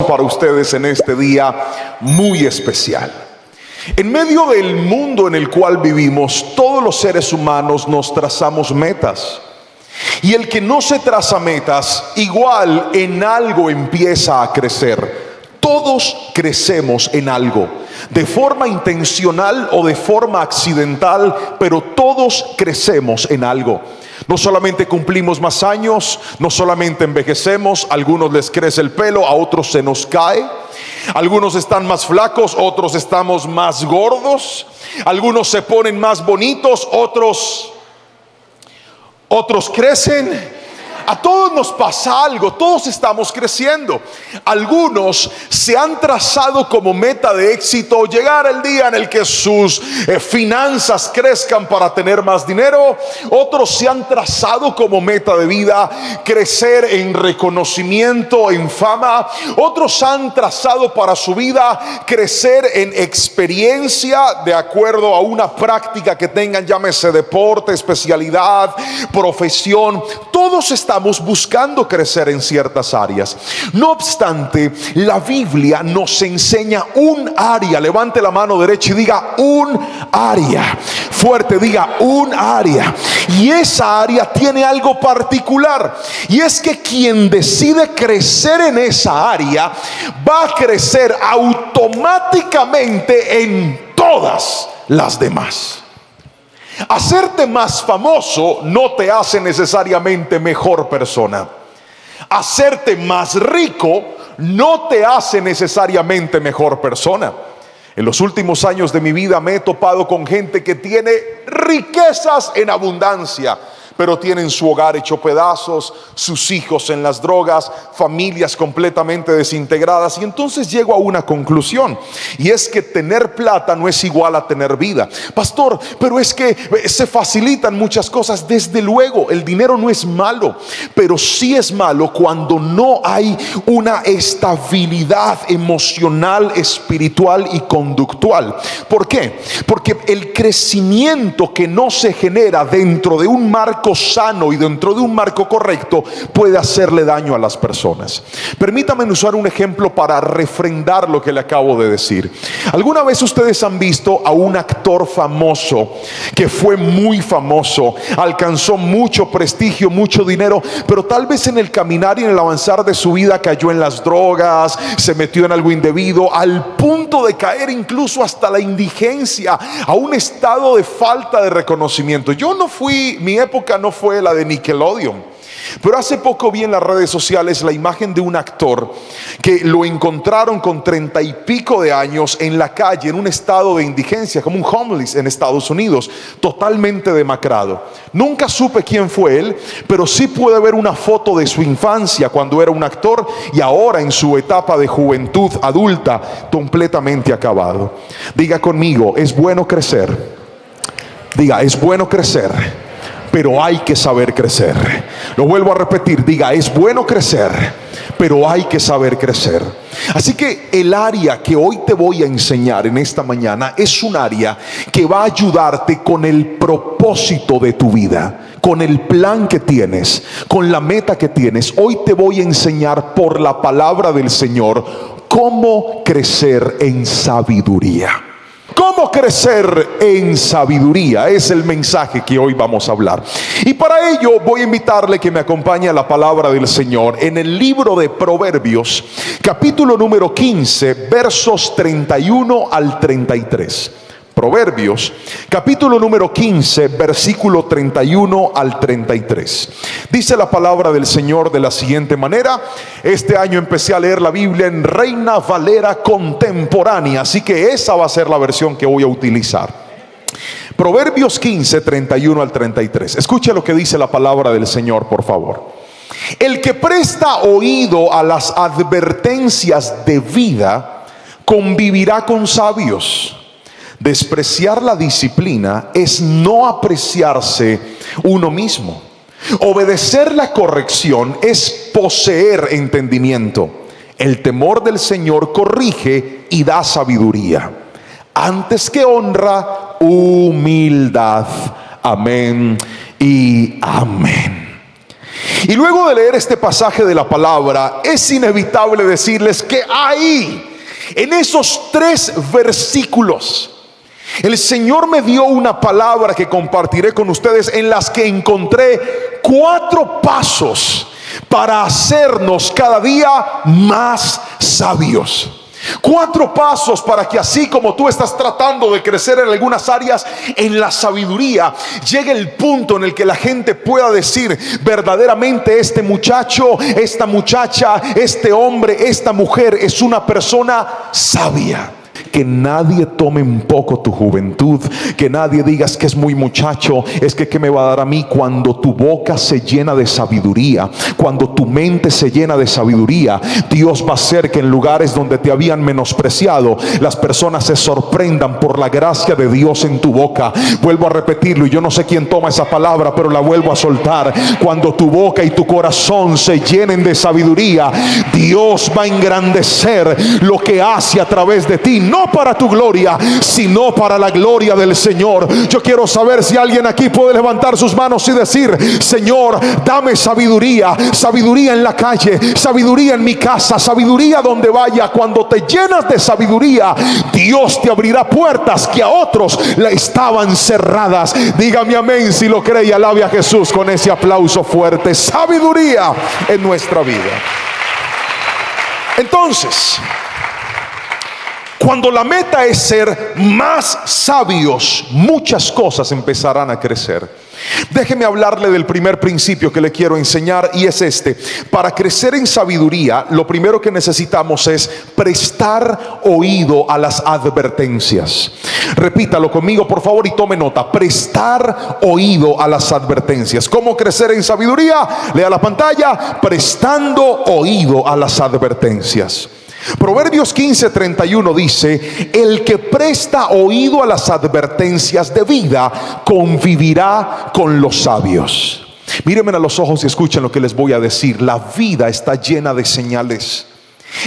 para ustedes en este día muy especial. En medio del mundo en el cual vivimos, todos los seres humanos nos trazamos metas. Y el que no se traza metas, igual en algo empieza a crecer. Todos crecemos en algo, de forma intencional o de forma accidental, pero todos crecemos en algo. No solamente cumplimos más años, no solamente envejecemos, a algunos les crece el pelo, a otros se nos cae. Algunos están más flacos, otros estamos más gordos. Algunos se ponen más bonitos, otros crecen. A todos nos pasa algo, todos estamos creciendo. Algunos se han trazado como meta de éxito llegar el día en el que sus finanzas crezcan para tener más dinero. Otros se han trazado como meta de vida crecer en reconocimiento, en fama. Otros han trazado para su vida crecer en experiencia de acuerdo a una práctica que tengan, llámese deporte, especialidad, profesión. Todos estamos buscando crecer en ciertas áreas. No obstante, la Biblia nos enseña un área. Levante la mano derecha y diga un área. Fuerte, diga un área. Y esa área tiene algo particular. Y es que quien decide crecer en esa área va a crecer automáticamente en todas las demás. Hacerte más famoso no te hace necesariamente mejor persona. Hacerte más rico no te hace necesariamente mejor persona. En los últimos años de mi vida me he topado con gente que tiene riquezas en abundancia, pero tienen su hogar hecho pedazos, sus hijos en las drogas, familias completamente desintegradas. Y entonces llego a una conclusión, y es que tener plata no es igual a tener vida. Pastor, pero es que se facilitan muchas cosas. Desde luego, el dinero no es malo, pero sí es malo cuando no hay una estabilidad emocional, espiritual y conductual. ¿Por qué? Porque el crecimiento que no se genera dentro de un marco sano y dentro de un marco correcto puede hacerle daño a las personas. Permítame usar un ejemplo para refrendar lo que le acabo de decir. ¿Alguna vez ustedes han visto a un actor famoso que fue muy famoso, alcanzó mucho prestigio, mucho dinero, pero tal vez en el caminar y en el avanzar de su vida cayó en las drogas, se metió en algo indebido, al punto de caer incluso hasta la indigencia, a un estado de falta de reconocimiento? Mi época no fue la de Nickelodeon, pero hace poco vi en las redes sociales la imagen de un actor que lo encontraron con 30 y pico de años en la calle, en un estado de indigencia, como un homeless en Estados Unidos, totalmente demacrado. Nunca supe quién fue él, pero sí pude ver una foto de su infancia cuando era un actor y ahora en su etapa de juventud adulta, completamente acabado. Diga conmigo, es bueno crecer. Diga, es bueno crecer, pero hay que saber crecer. Lo vuelvo a repetir, diga, es bueno crecer, pero hay que saber crecer. Así que el área que hoy te voy a enseñar en esta mañana es un área que va a ayudarte con el propósito de tu vida, con el plan que tienes, con la meta que tienes. Hoy te voy a enseñar por la palabra del Señor cómo crecer en sabiduría. ¿Cómo crecer en sabiduría? Es el mensaje que hoy vamos a hablar. Y para ello voy a invitarle que me acompañe a la palabra del Señor en el libro de Proverbios, capítulo número 15, versos 31 al 33. Proverbios, capítulo número 15, versículo 31 al 33. Dice la palabra del Señor de la siguiente manera. Este año empecé a leer la Biblia en Reina Valera contemporánea, así que esa va a ser la versión que voy a utilizar. Proverbios 15, 31 al 33. Escuche lo que dice la palabra del Señor, por favor. El que presta oído a las advertencias de vida convivirá con sabios. Despreciar la disciplina es no apreciarse uno mismo. Obedecer la corrección es poseer entendimiento. El temor del Señor corrige y da sabiduría. Antes que honra, humildad. Amén y amén. Y luego de leer este pasaje de la palabra, es inevitable decirles que ahí, en esos 3 versículos, el Señor me dio una palabra que compartiré con ustedes, en las que encontré 4 pasos para hacernos cada día más sabios. 4 pasos para que, así como tú estás tratando de crecer en algunas áreas en la sabiduría, llegue el punto en el que la gente pueda decir: verdaderamente este muchacho, esta muchacha, este hombre, esta mujer es una persona sabia. Que nadie tome en poco tu juventud, que nadie digas que es muy muchacho, es que qué me va a dar a mí. Cuando tu boca se llena de sabiduría, cuando tu mente se llena de sabiduría, Dios va a hacer que en lugares donde te habían menospreciado, las personas se sorprendan por la gracia de Dios en tu boca. Vuelvo a repetirlo, y yo no sé quién toma esa palabra, pero la vuelvo a soltar. Cuando tu boca y tu corazón se llenen de sabiduría, Dios va a engrandecer lo que hace a través de ti, no para tu gloria, sino para la gloria del Señor. Yo quiero saber si alguien aquí puede levantar sus manos y decir: Señor, dame sabiduría, sabiduría en la calle, sabiduría en mi casa, sabiduría donde vaya. Cuando te llenas de sabiduría, Dios te abrirá puertas que a otros le estaban cerradas. Dígame amén si lo cree, y alabe a Jesús con ese aplauso fuerte. Sabiduría en nuestra vida. Entonces, cuando la meta es ser más sabios, muchas cosas empezarán a crecer. Déjeme hablarle del primer principio que le quiero enseñar, y es este: para crecer en sabiduría, lo primero que necesitamos es prestar oído a las advertencias. Repítalo conmigo, por favor, y tome nota: prestar oído a las advertencias. ¿Cómo crecer en sabiduría? Lea la pantalla: prestando oído a las advertencias. Proverbios 15:31 dice: el que presta oído a las advertencias de vida convivirá con los sabios. Mírenme a los ojos y escuchen lo que les voy a decir. La vida está llena de señales.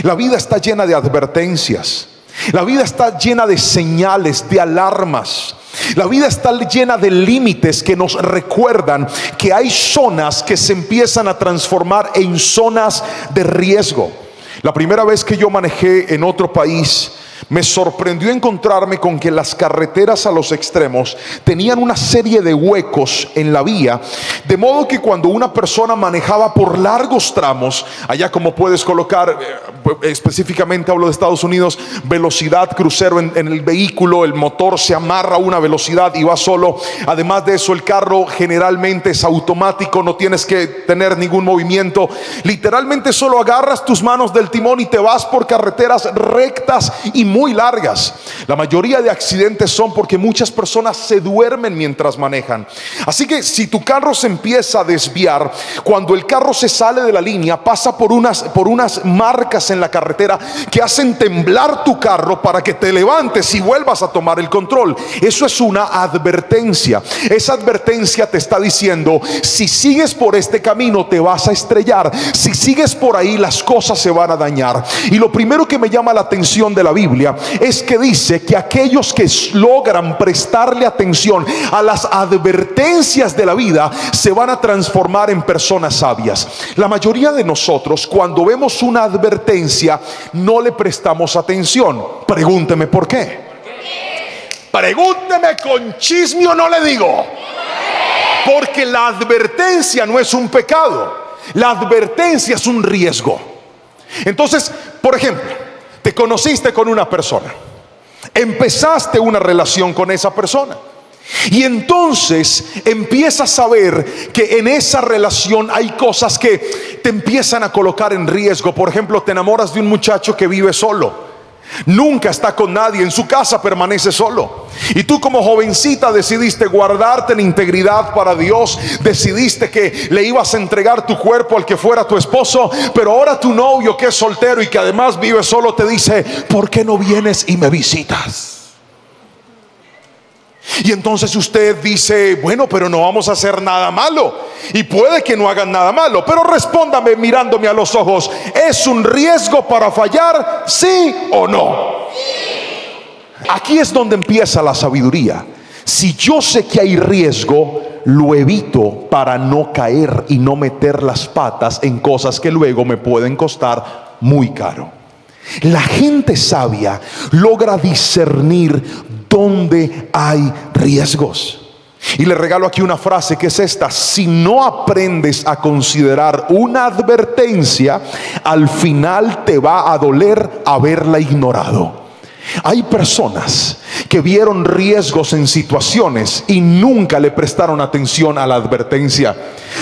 La vida está llena de advertencias. La vida está llena de señales, de alarmas. La vida está llena de límites que nos recuerdan que hay zonas que se empiezan a transformar en zonas de riesgo. La primera vez que yo manejé en otro país, me sorprendió encontrarme con que las carreteras a los extremos tenían una serie de huecos en la vía, de modo que cuando una persona manejaba por largos tramos, allá como puedes colocar, específicamente hablo de Estados Unidos, velocidad crucero en el vehículo, el motor se amarra a una velocidad y va solo. Además de eso, el carro generalmente es automático, no tienes que tener ningún movimiento. Literalmente solo agarras tus manos del timón y te vas por carreteras rectas y muy largas. La mayoría de accidentes son porque muchas personas se duermen mientras manejan. Así que si tu carro se empieza a desviar, cuando el carro se sale de la línea, pasa por unas marcas en la carretera que hacen temblar tu carro para que te levantes y vuelvas a tomar el control. Eso es una advertencia. Esa advertencia te está diciendo: si sigues por este camino te vas a estrellar, si sigues por ahí las cosas se van a dañar. Y lo primero que me llama la atención de la Biblia es que dice que aquellos que logran prestarle atención a las advertencias de la vida se van a transformar en personas sabias. La mayoría de nosotros, cuando vemos una advertencia, no le prestamos atención. Pregúnteme por qué. Pregúnteme con chisme o no le digo. Porque la advertencia no es un pecado, la advertencia es un riesgo. Entonces, por ejemplo, te conociste con una persona, empezaste una relación con esa persona, y entonces empiezas a ver que en esa relación hay cosas que te empiezan a colocar en riesgo. Por ejemplo, te enamoras de un muchacho que vive solo, nunca está con nadie, en su casa permanece solo, y tú como jovencita decidiste guardarte en integridad para Dios, decidiste que le ibas a entregar tu cuerpo al que fuera tu esposo, pero ahora tu novio, que es soltero y que además vive solo, te dice: ¿por qué no vienes y me visitas? Y entonces usted dice: bueno, pero no vamos a hacer nada malo. Y puede que no hagan nada malo, pero respóndame mirándome a los ojos: ¿es un riesgo para fallar? ¿Sí o no? Aquí es donde empieza la sabiduría. Si yo sé que hay riesgo, lo evito para no caer y no meter las patas en cosas que luego me pueden costar muy caro. La gente sabia logra discernir dónde hay riesgos. Y le regalo aquí una frase que es esta: si no aprendes a considerar una advertencia, al final te va a doler haberla ignorado. Hay personas que vieron riesgos en situaciones y nunca le prestaron atención a la advertencia.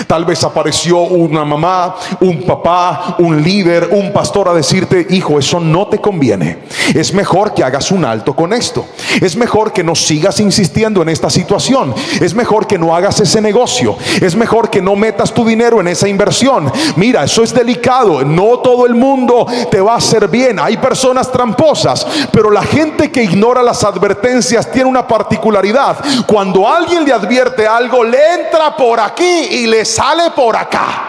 Tal vez apareció una mamá, un papá, un líder, un pastor a decirte: hijo, eso no te conviene. Es mejor que hagas un alto con esto. Es mejor que no sigas insistiendo en esta situación. Es mejor que no hagas ese negocio. Es mejor que no metas tu dinero en esa inversión. Mira, eso es delicado. No todo el mundo te va a hacer bien. Hay personas tramposas, pero la gente que ignora las advertencias tiene una particularidad: cuando alguien le advierte algo, le entra por aquí y le sale por acá.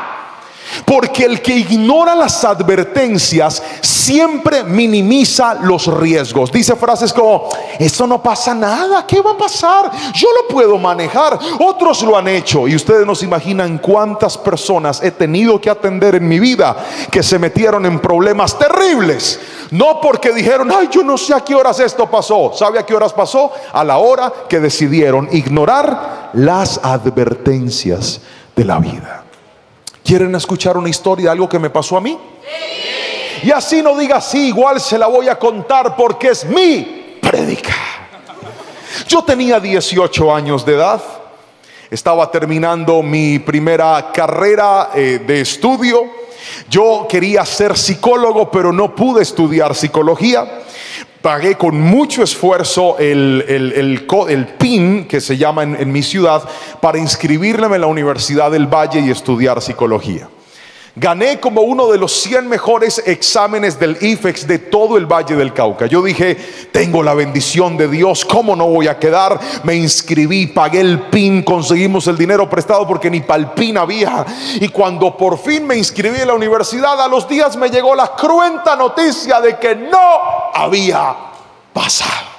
Porque el que ignora las advertencias siempre minimiza los riesgos. Dice frases como: eso no pasa nada, ¿qué va a pasar? Yo lo puedo manejar, otros lo han hecho. Y ustedes no se imaginan cuántas personas he tenido que atender en mi vida que se metieron en problemas terribles, no porque dijeron: ay, yo no sé a qué horas esto pasó. ¿Sabe a qué horas pasó? A la hora que decidieron ignorar las advertencias de la vida. ¿Quieren escuchar una historia de algo que me pasó a mí? Sí. Y así no diga sí, igual se la voy a contar porque es mi prédica. Yo tenía 18 años de edad. Estaba terminando mi primera carrera de estudio. Yo quería ser psicólogo, pero no pude estudiar psicología. Pagué con mucho esfuerzo el PIN, que se llama en mi ciudad, para inscribirme en la Universidad del Valle y estudiar psicología. Gané como uno de los 100 mejores exámenes del IFEX de todo el Valle del Cauca. Yo dije: tengo la bendición de Dios, ¿cómo no voy a quedar? Me inscribí, pagué el PIN, conseguimos el dinero prestado porque ni para el PIN había. Y cuando por fin me inscribí en la universidad, a los días me llegó la cruenta noticia de que no había pasado.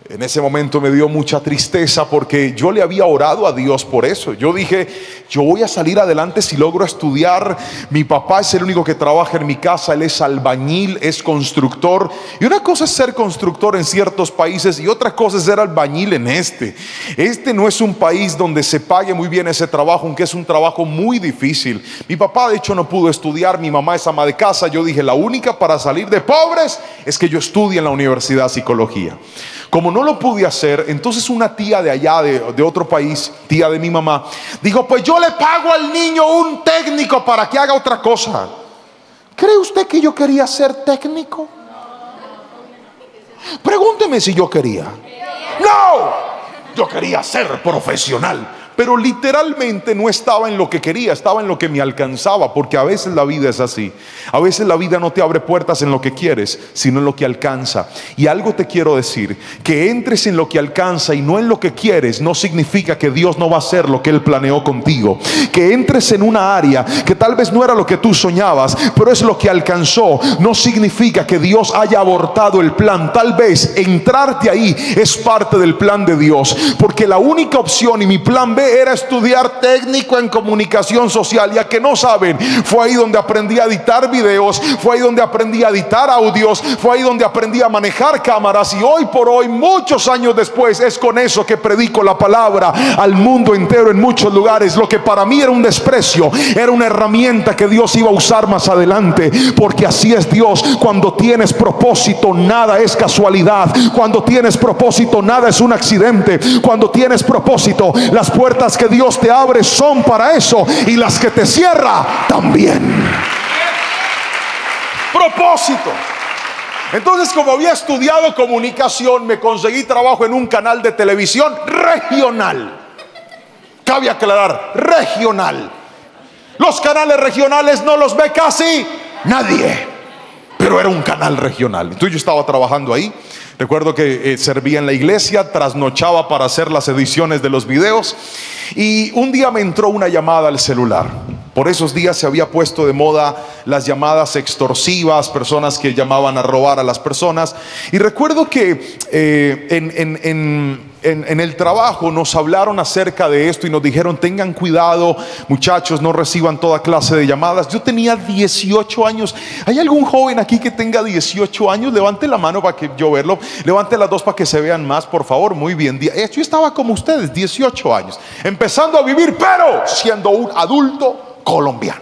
En ese momento me dio mucha tristeza porque yo le había orado a Dios por eso. Yo dije: yo voy a salir adelante si logro estudiar. Mi papá es el único que trabaja en mi casa. Él es albañil, es constructor. Y una cosa es ser constructor en ciertos países y otra cosa es ser albañil en este. Este no es un país donde se pague muy bien ese trabajo, aunque es un trabajo muy difícil. Mi papá de hecho no pudo estudiar. Mi mamá es ama de casa. Yo dije: la única para salir de pobres es que yo estudie en la Universidad de Psicología. Como no lo pude hacer, entonces una tía de allá, de otro país, tía de mi mamá, dijo: pues yo le pago al niño un técnico para que haga otra cosa. ¿Cree usted que yo quería ser técnico? Pregúnteme si yo quería. No, yo quería ser profesional. Pero literalmente no estaba en lo que quería, estaba en lo que me alcanzaba. Porque a veces la vida es así. A veces la vida no te abre puertas en lo que quieres, sino en lo que alcanza. Y algo te quiero decir: que entres en lo que alcanza y no en lo que quieres, no significa que Dios no va a hacer lo que Él planeó contigo. Que entres en una área que tal vez no era lo que tú soñabas, pero es lo que alcanzó, no significa que Dios haya abortado el plan. Tal vez entrarte ahí es parte del plan de Dios. Porque la única opción y mi plan B era estudiar técnico en comunicación social. Ya que no saben, fue ahí donde aprendí a editar videos, fue ahí donde aprendí a editar audios, fue ahí donde aprendí a manejar cámaras. Y hoy por hoy, muchos años después, es con eso que predico la palabra al mundo entero en muchos lugares. Lo que para mí era un desprecio, era una herramienta que Dios iba a usar más adelante. Porque así es Dios: cuando tienes propósito, nada es casualidad. Cuando tienes propósito, nada es un accidente. Cuando tienes propósito, las puertas que Dios te abre son para eso, y las que te cierra también. Propósito. Entonces, como había estudiado comunicación, me conseguí trabajo en un canal de televisión regional. Cabe aclarar, regional. Los canales regionales no los ve casi nadie. pero era un canal regional. Entonces yo estaba trabajando ahí. Recuerdo que servía en la iglesia, trasnochaba para hacer las ediciones de los videos, y un día me entró una llamada al celular. Por esos días se había puesto de moda las llamadas extorsivas, personas que llamaban a robar a las personas. Y recuerdo que en el trabajo nos hablaron acerca de esto y nos dijeron: tengan cuidado, muchachos, no reciban toda clase de llamadas. Yo tenía 18 años. ¿Hay algún joven aquí que tenga 18 años? Levante la mano para que yo verlo. Levante las dos para que se vean más, por favor. Muy bien. Yo estaba como ustedes, 18 años, empezando a vivir, pero siendo un adulto colombiano.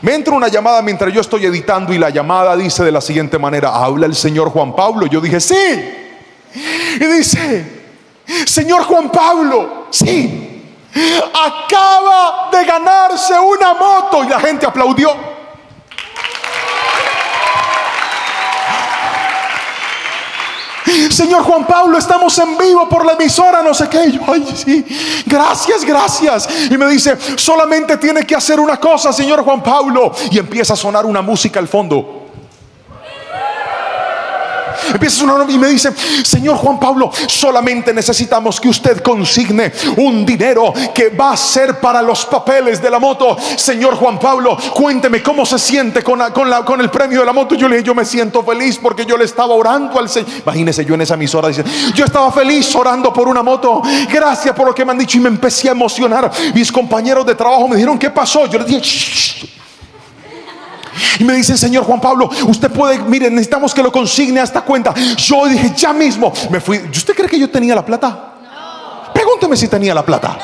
Me entra una llamada mientras yo estoy editando, y la llamada dice de la siguiente manera: habla el señor Juan Pablo. Yo dije: sí. Y dice: señor Juan Pablo, sí, acaba de ganarse una moto. Y la gente aplaudió. Señor Juan Pablo, estamos en vivo por la emisora, no sé qué. Y yo: ay, sí, gracias, gracias. Y me dice: solamente tiene que hacer una cosa, señor Juan Pablo. Y empieza a sonar una música al fondo. Empieza a sonar y me dice: señor Juan Pablo, solamente necesitamos que usted consigne un dinero que va a ser para los papeles de la moto. Señor Juan Pablo, cuénteme cómo se siente con el premio de la moto. Yo le dije: yo me siento feliz porque yo le estaba orando al Señor. Imagínese, yo en esa emisora dice: yo estaba feliz orando por una moto. Gracias por lo que me han dicho. Y me empecé a emocionar. Mis compañeros de trabajo me dijeron: ¿qué pasó? Yo les dije: shh. Y me dicen: señor Juan Pablo, usted puede, mire, necesitamos que lo consigne a esta cuenta. Yo dije: ya mismo. Me fui. ¿Usted cree que yo tenía la plata? No. Pregúnteme si tenía la plata.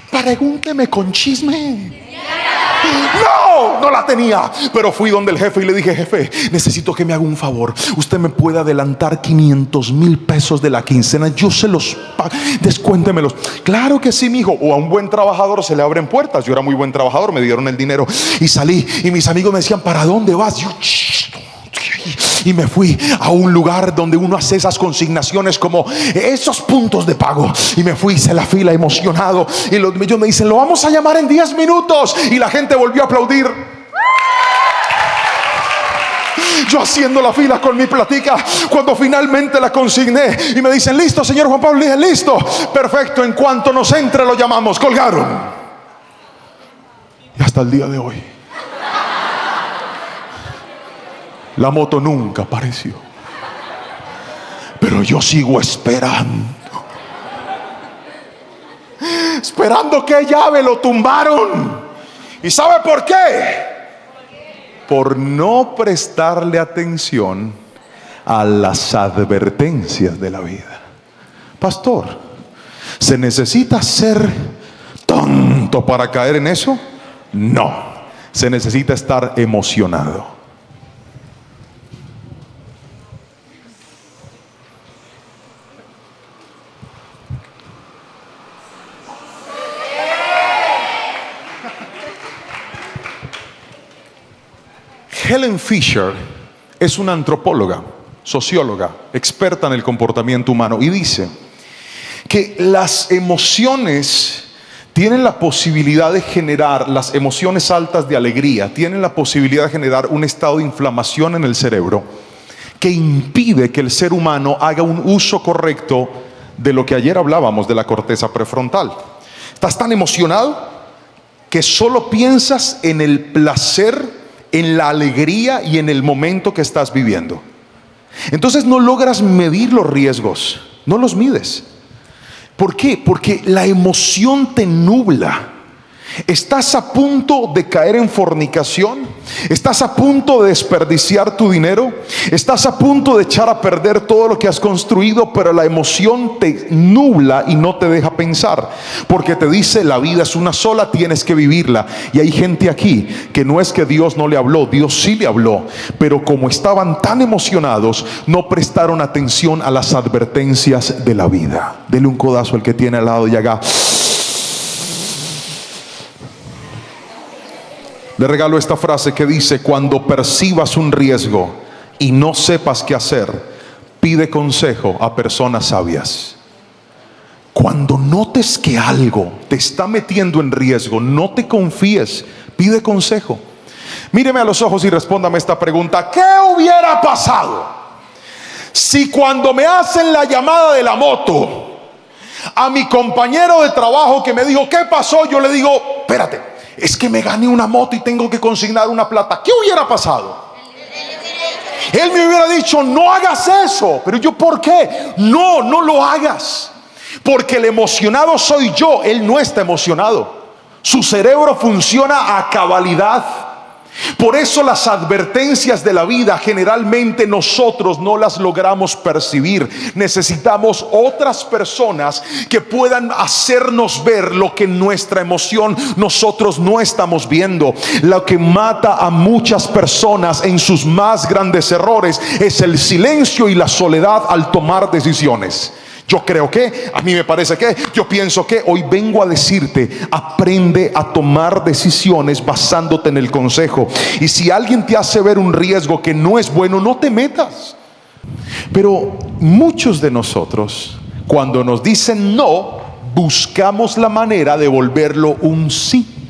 Pregúnteme con chisme. No la tenía. Pero fui donde el jefe y le dije: jefe, necesito que me haga un favor. Usted me puede adelantar 500,000 pesos de la quincena. Yo se los pago, descuéntemelos. Claro que sí, mijo. O a un buen trabajador se le abren puertas. Yo era muy buen trabajador, me dieron el dinero y salí. Y mis amigos me decían: ¿para dónde vas? Yo: y me fui a un lugar donde uno hace esas consignaciones, como esos puntos de pago. Y me fui, hice la fila emocionado. Y ellos me dicen: lo vamos a llamar en 10 minutos. Y la gente volvió a aplaudir. Yo haciendo la fila con mi platica, cuando finalmente la consigné y me dicen: listo, señor Juan Pablo. Le dije: listo, perfecto, en cuanto nos entre lo llamamos. Colgaron. Y hasta el día de hoy la moto nunca apareció. Pero yo sigo esperando qué llave lo tumbaron. ¿Y sabe por qué? Por no prestarle atención a las advertencias de la vida. Pastor, ¿se necesita ser tonto para caer en eso? No, se necesita estar emocionado. Helen Fisher es una antropóloga, socióloga, experta en el comportamiento humano, y dice que las emociones tienen la posibilidad de generar, las emociones altas de alegría tienen la posibilidad de generar un estado de inflamación en el cerebro que impide que el ser humano haga un uso correcto de lo que ayer hablábamos, de la corteza prefrontal. Estás tan emocionado que solo piensas en el placer, en la alegría y en el momento que estás viviendo. Entonces no logras medir los riesgos, no los mides. ¿Por qué? Porque la emoción te nubla. Estás a punto de caer en fornicación, estás a punto de desperdiciar tu dinero, estás a punto de echar a perder todo lo que has construido, pero la emoción te nubla y no te deja pensar, porque te dice: la vida es una sola, tienes que vivirla. Y hay gente aquí que no es que Dios no le habló, Dios sí le habló, pero como estaban tan emocionados, no prestaron atención a las advertencias de la vida. Dele un codazo al que tiene al lado y haga: le regalo esta frase que dice: cuando percibas un riesgo y no sepas qué hacer, pide consejo a personas sabias. Cuando notes que algo te está metiendo en riesgo, no te confíes, pide consejo. Míreme a los ojos y respóndame esta pregunta: ¿qué hubiera pasado si cuando me hacen la llamada de la moto, a mi compañero de trabajo que me dijo ¿qué pasó?, yo le digo: espérate, es que me gané una moto y tengo que consignar una plata? ¿Qué hubiera pasado? Él me hubiera dicho: no hagas eso. Pero yo, ¿por qué? No lo hagas. Porque el emocionado soy yo, él no está emocionado. Su cerebro funciona a cabalidad. Por eso las advertencias de la vida generalmente nosotros no las logramos percibir. Necesitamos otras personas que puedan hacernos ver lo que en nuestra emoción nosotros no estamos viendo. Lo que mata a muchas personas en sus más grandes errores es el silencio y la soledad al tomar decisiones. Yo creo que, a mí me parece que, yo pienso que, hoy vengo a decirte: aprende a tomar decisiones basándote en el consejo. Y si alguien te hace ver un riesgo que no es bueno, no te metas. Pero muchos de nosotros, cuando nos dicen no, buscamos la manera de volverlo un sí.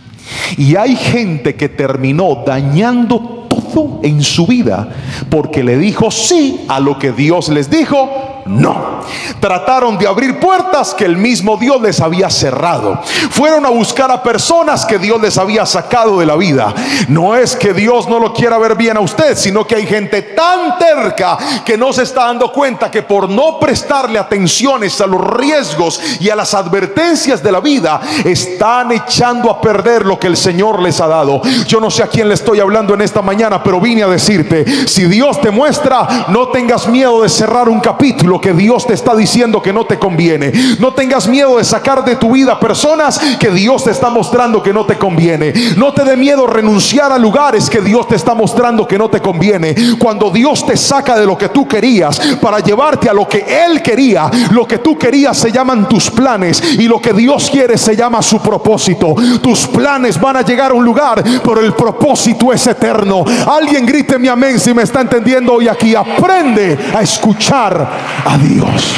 Y hay gente que terminó dañando todo en su vida porque le dijo sí a lo que Dios les dijo no. Trataron de abrir puertas que el mismo Dios les había cerrado. Fueron a buscar a personas que Dios les había sacado de la vida. No es que Dios no lo quiera ver bien a usted, sino que hay gente tan terca que no se está dando cuenta que por no prestarle atenciones a los riesgos y a las advertencias de la vida, están echando a perder lo que el Señor les ha dado. Yo no sé a quién le estoy hablando en esta mañana, pero vine a decirte: si Dios te muestra, no tengas miedo de cerrar un capítulo que Dios te está diciendo que no te conviene. No tengas miedo de sacar de tu vida personas que Dios te está mostrando que no te conviene. No te dé miedo renunciar a lugares que Dios te está mostrando que no te conviene. Cuando Dios te saca de lo que tú querías para llevarte a lo que Él quería, lo que tú querías se llaman tus planes, y lo que Dios quiere se llama su propósito. Tus planes van a llegar a un lugar, pero el propósito es eterno. Alguien grite mi amén si me está entendiendo hoy aquí. Aprende a escuchar a Dios.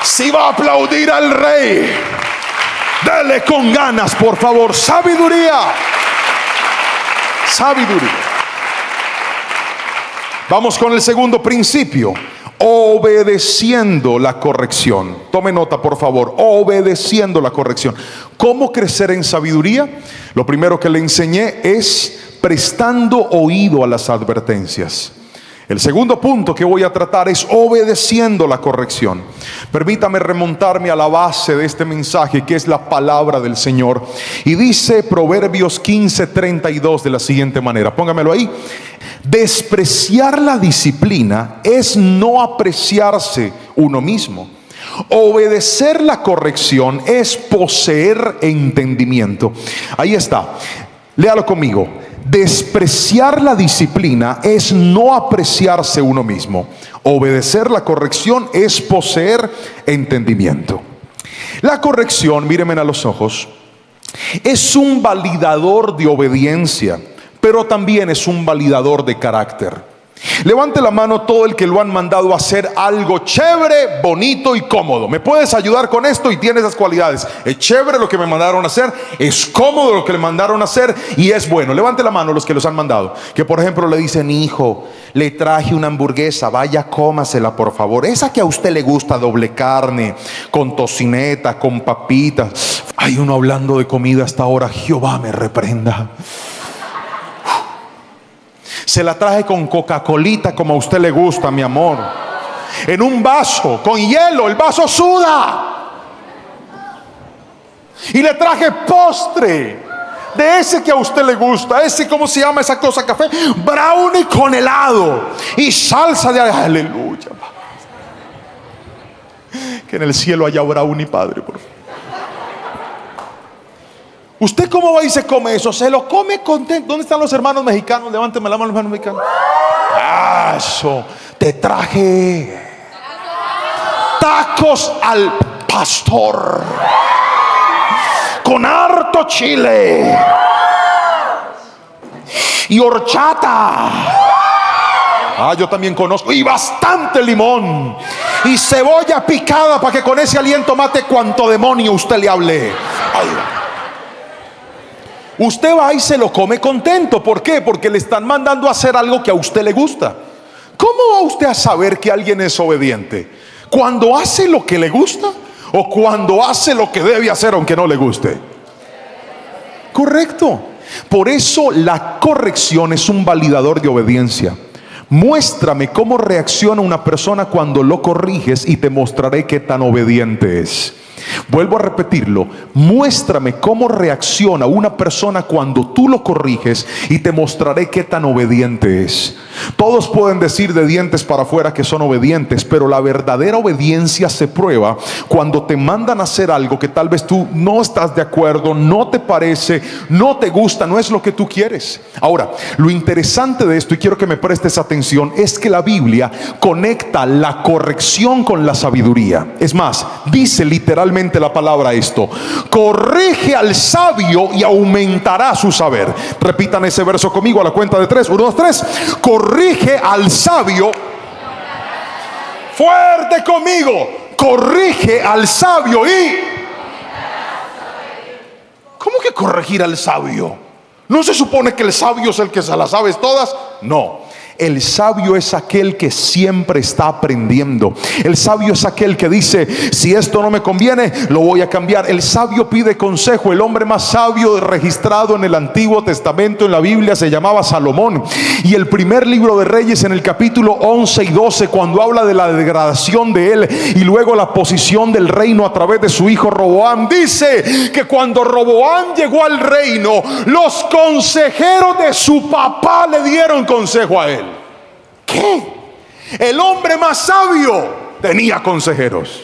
Si va a aplaudir al Rey, dele con ganas, por favor. Sabiduría. Sabiduría. Vamos con el segundo principio: obedeciendo la corrección. Tome nota, por favor: obedeciendo la corrección. ¿Cómo crecer en sabiduría? Lo primero que le enseñé es prestando oído a las advertencias. El segundo punto que voy a tratar es obedeciendo la corrección. Permítame remontarme a la base de este mensaje, que es la palabra del Señor. Y dice Proverbios 15:32 de la siguiente manera. Póngamelo ahí: despreciar la disciplina es no apreciarse uno mismo. Obedecer la corrección es poseer entendimiento. Ahí está, léalo conmigo: despreciar la disciplina es no apreciarse uno mismo. Obedecer la corrección es poseer entendimiento. La corrección, mírenme a los ojos, es un validador de obediencia, pero también es un validador de carácter. Levante la mano todo el que lo han mandado a hacer algo chévere, bonito y cómodo. ¿Me puedes ayudar con esto? Y tiene esas cualidades: es chévere lo que me mandaron a hacer, es cómodo lo que le mandaron a hacer y es bueno. Levante la mano los que los han mandado, que por ejemplo le dicen: hijo, le traje una hamburguesa, vaya cómasela por favor, esa que a usted le gusta, doble carne, con tocineta, con papitas. Hay uno hablando de comida hasta ahora, Jehová me reprenda. Se la traje con Coca-Colita como a usted le gusta, mi amor, en un vaso con hielo, el vaso suda. Y le traje postre de ese que a usted le gusta, ese, ¿cómo se llama esa cosa? Café, brownie con helado y salsa de aleluya. Que en el cielo haya brownie, Padre, por favor. ¿Usted cómo va y se come eso? Se lo come contento. ¿Dónde están los hermanos mexicanos? Levánteme la mano, los hermanos mexicanos. Eso. Te traje tacos al pastor con harto chile y horchata. Yo también conozco. Y bastante limón y cebolla picada para que con ese aliento mate cuanto demonio usted le hable. usted va y se lo come contento. ¿Por qué? Porque le están mandando a hacer algo que a usted le gusta. ¿Cómo va usted a saber que alguien es obediente? ¿Cuando hace lo que le gusta o cuando hace lo que debe hacer aunque no le guste? Correcto. Por eso la corrección es un validador de obediencia. Muéstrame cómo reacciona una persona cuando lo corriges y te mostraré qué tan obediente es. Vuelvo a repetirlo, muéstrame cómo reacciona una persona cuando tú lo corriges y te mostraré qué tan obediente es. Todos pueden decir de dientes para afuera que son obedientes, pero la verdadera obediencia se prueba cuando te mandan a hacer algo que tal vez tú no estás de acuerdo, no te parece, no te gusta, no es lo que tú quieres. Ahora, lo interesante de esto, y quiero que me prestes atención, es que la Biblia conecta la corrección con la sabiduría. Es más, dice literalmente la palabra esto: corrige al sabio y aumentará su saber. Repitan ese verso conmigo a la cuenta de 3. 1, 2, 3. Corrige al sabio. Fuerte conmigo. Corrige al sabio y... ¿Cómo que corregir al sabio? ¿No se supone que el sabio es el que se las sabe todas? No. El sabio es aquel que siempre está aprendiendo. El sabio es aquel que dice: si esto no me conviene, lo voy a cambiar. El sabio pide consejo. El hombre más sabio registrado en el Antiguo Testamento, en la Biblia, se llamaba Salomón. Y el primer libro de Reyes, en el capítulo 11 y 12, cuando habla de la degradación de él y luego la posición del reino a través de su hijo Roboam, dice que cuando Roboam llegó al reino, los consejeros de su papá le dieron consejo a él. ¿Qué? El hombre más sabio tenía consejeros.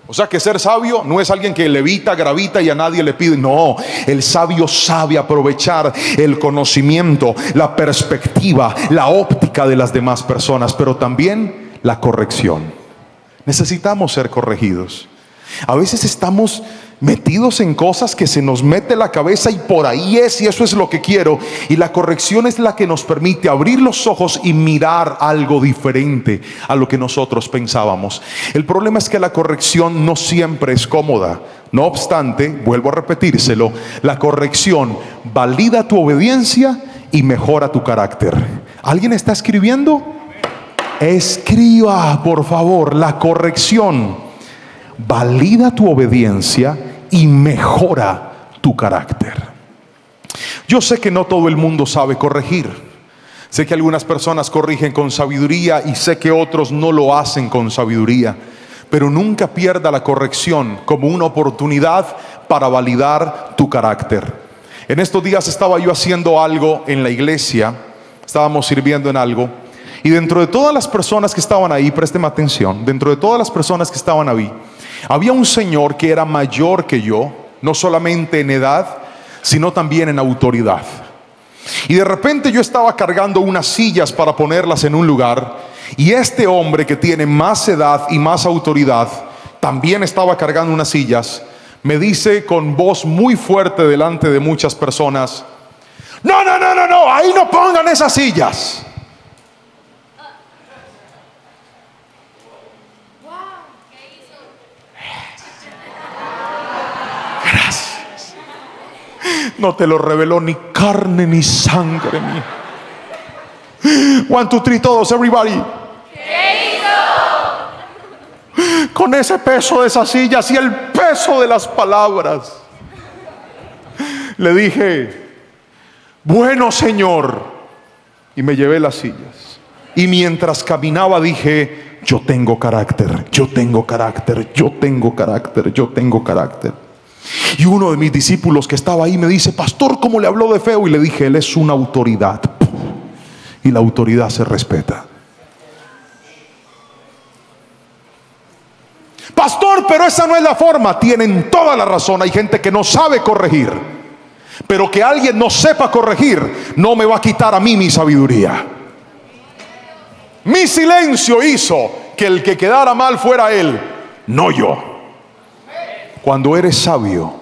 O sea que ser sabio no es alguien que levita, gravita y a nadie le pide. No, el sabio sabe aprovechar el conocimiento, la perspectiva, la óptica de las demás personas, pero también la corrección. Necesitamos ser corregidos. A veces estamos metidos en cosas que se nos mete la cabeza y por ahí es, y eso es lo que quiero. Y la corrección es la que nos permite abrir los ojos y mirar algo diferente a lo que nosotros pensábamos. El problema es que la corrección no siempre es cómoda. No obstante, vuelvo a repetírselo, la corrección valida tu obediencia y mejora tu carácter. ¿Alguien está escribiendo? Escriba, por favor. La corrección valida tu obediencia y mejora tu carácter. Yo sé que no todo el mundo sabe corregir. Sé que algunas personas corrigen con sabiduría y sé que otros no lo hacen con sabiduría. Pero nunca pierda la corrección como una oportunidad para validar tu carácter. En estos días estaba yo haciendo algo en la iglesia. Estábamos sirviendo en algo. Y dentro de todas las personas que estaban ahí, présteme atención, dentro de todas las personas que estaban ahí, había un señor que era mayor que yo, no solamente en edad, sino también en autoridad. Y de repente yo estaba cargando unas sillas para ponerlas en un lugar, y este hombre que tiene más edad y más autoridad, también estaba cargando unas sillas. Me dice con voz muy fuerte delante de muchas personas: no, ahí no pongan esas sillas. No te lo reveló ni carne ni sangre mía. 1, 2, 3, todos, everybody. ¿Qué hizo? Con ese peso de esas sillas y el peso de las palabras, le dije: bueno, Señor. Y me llevé las sillas. Y mientras caminaba dije: yo tengo carácter, yo tengo carácter, yo tengo carácter, yo tengo carácter. Y uno de mis discípulos que estaba ahí me dice: pastor, ¿cómo le habló de feo? Y le dije: él es una autoridad, y la autoridad se respeta. Pastor, pero esa no es la forma. Tienen toda la razón. Hay gente que no sabe corregir, pero que alguien no sepa corregir no me va a quitar a mí mi sabiduría. Mi silencio hizo que el que quedara mal fuera él, no yo. Cuando eres sabio,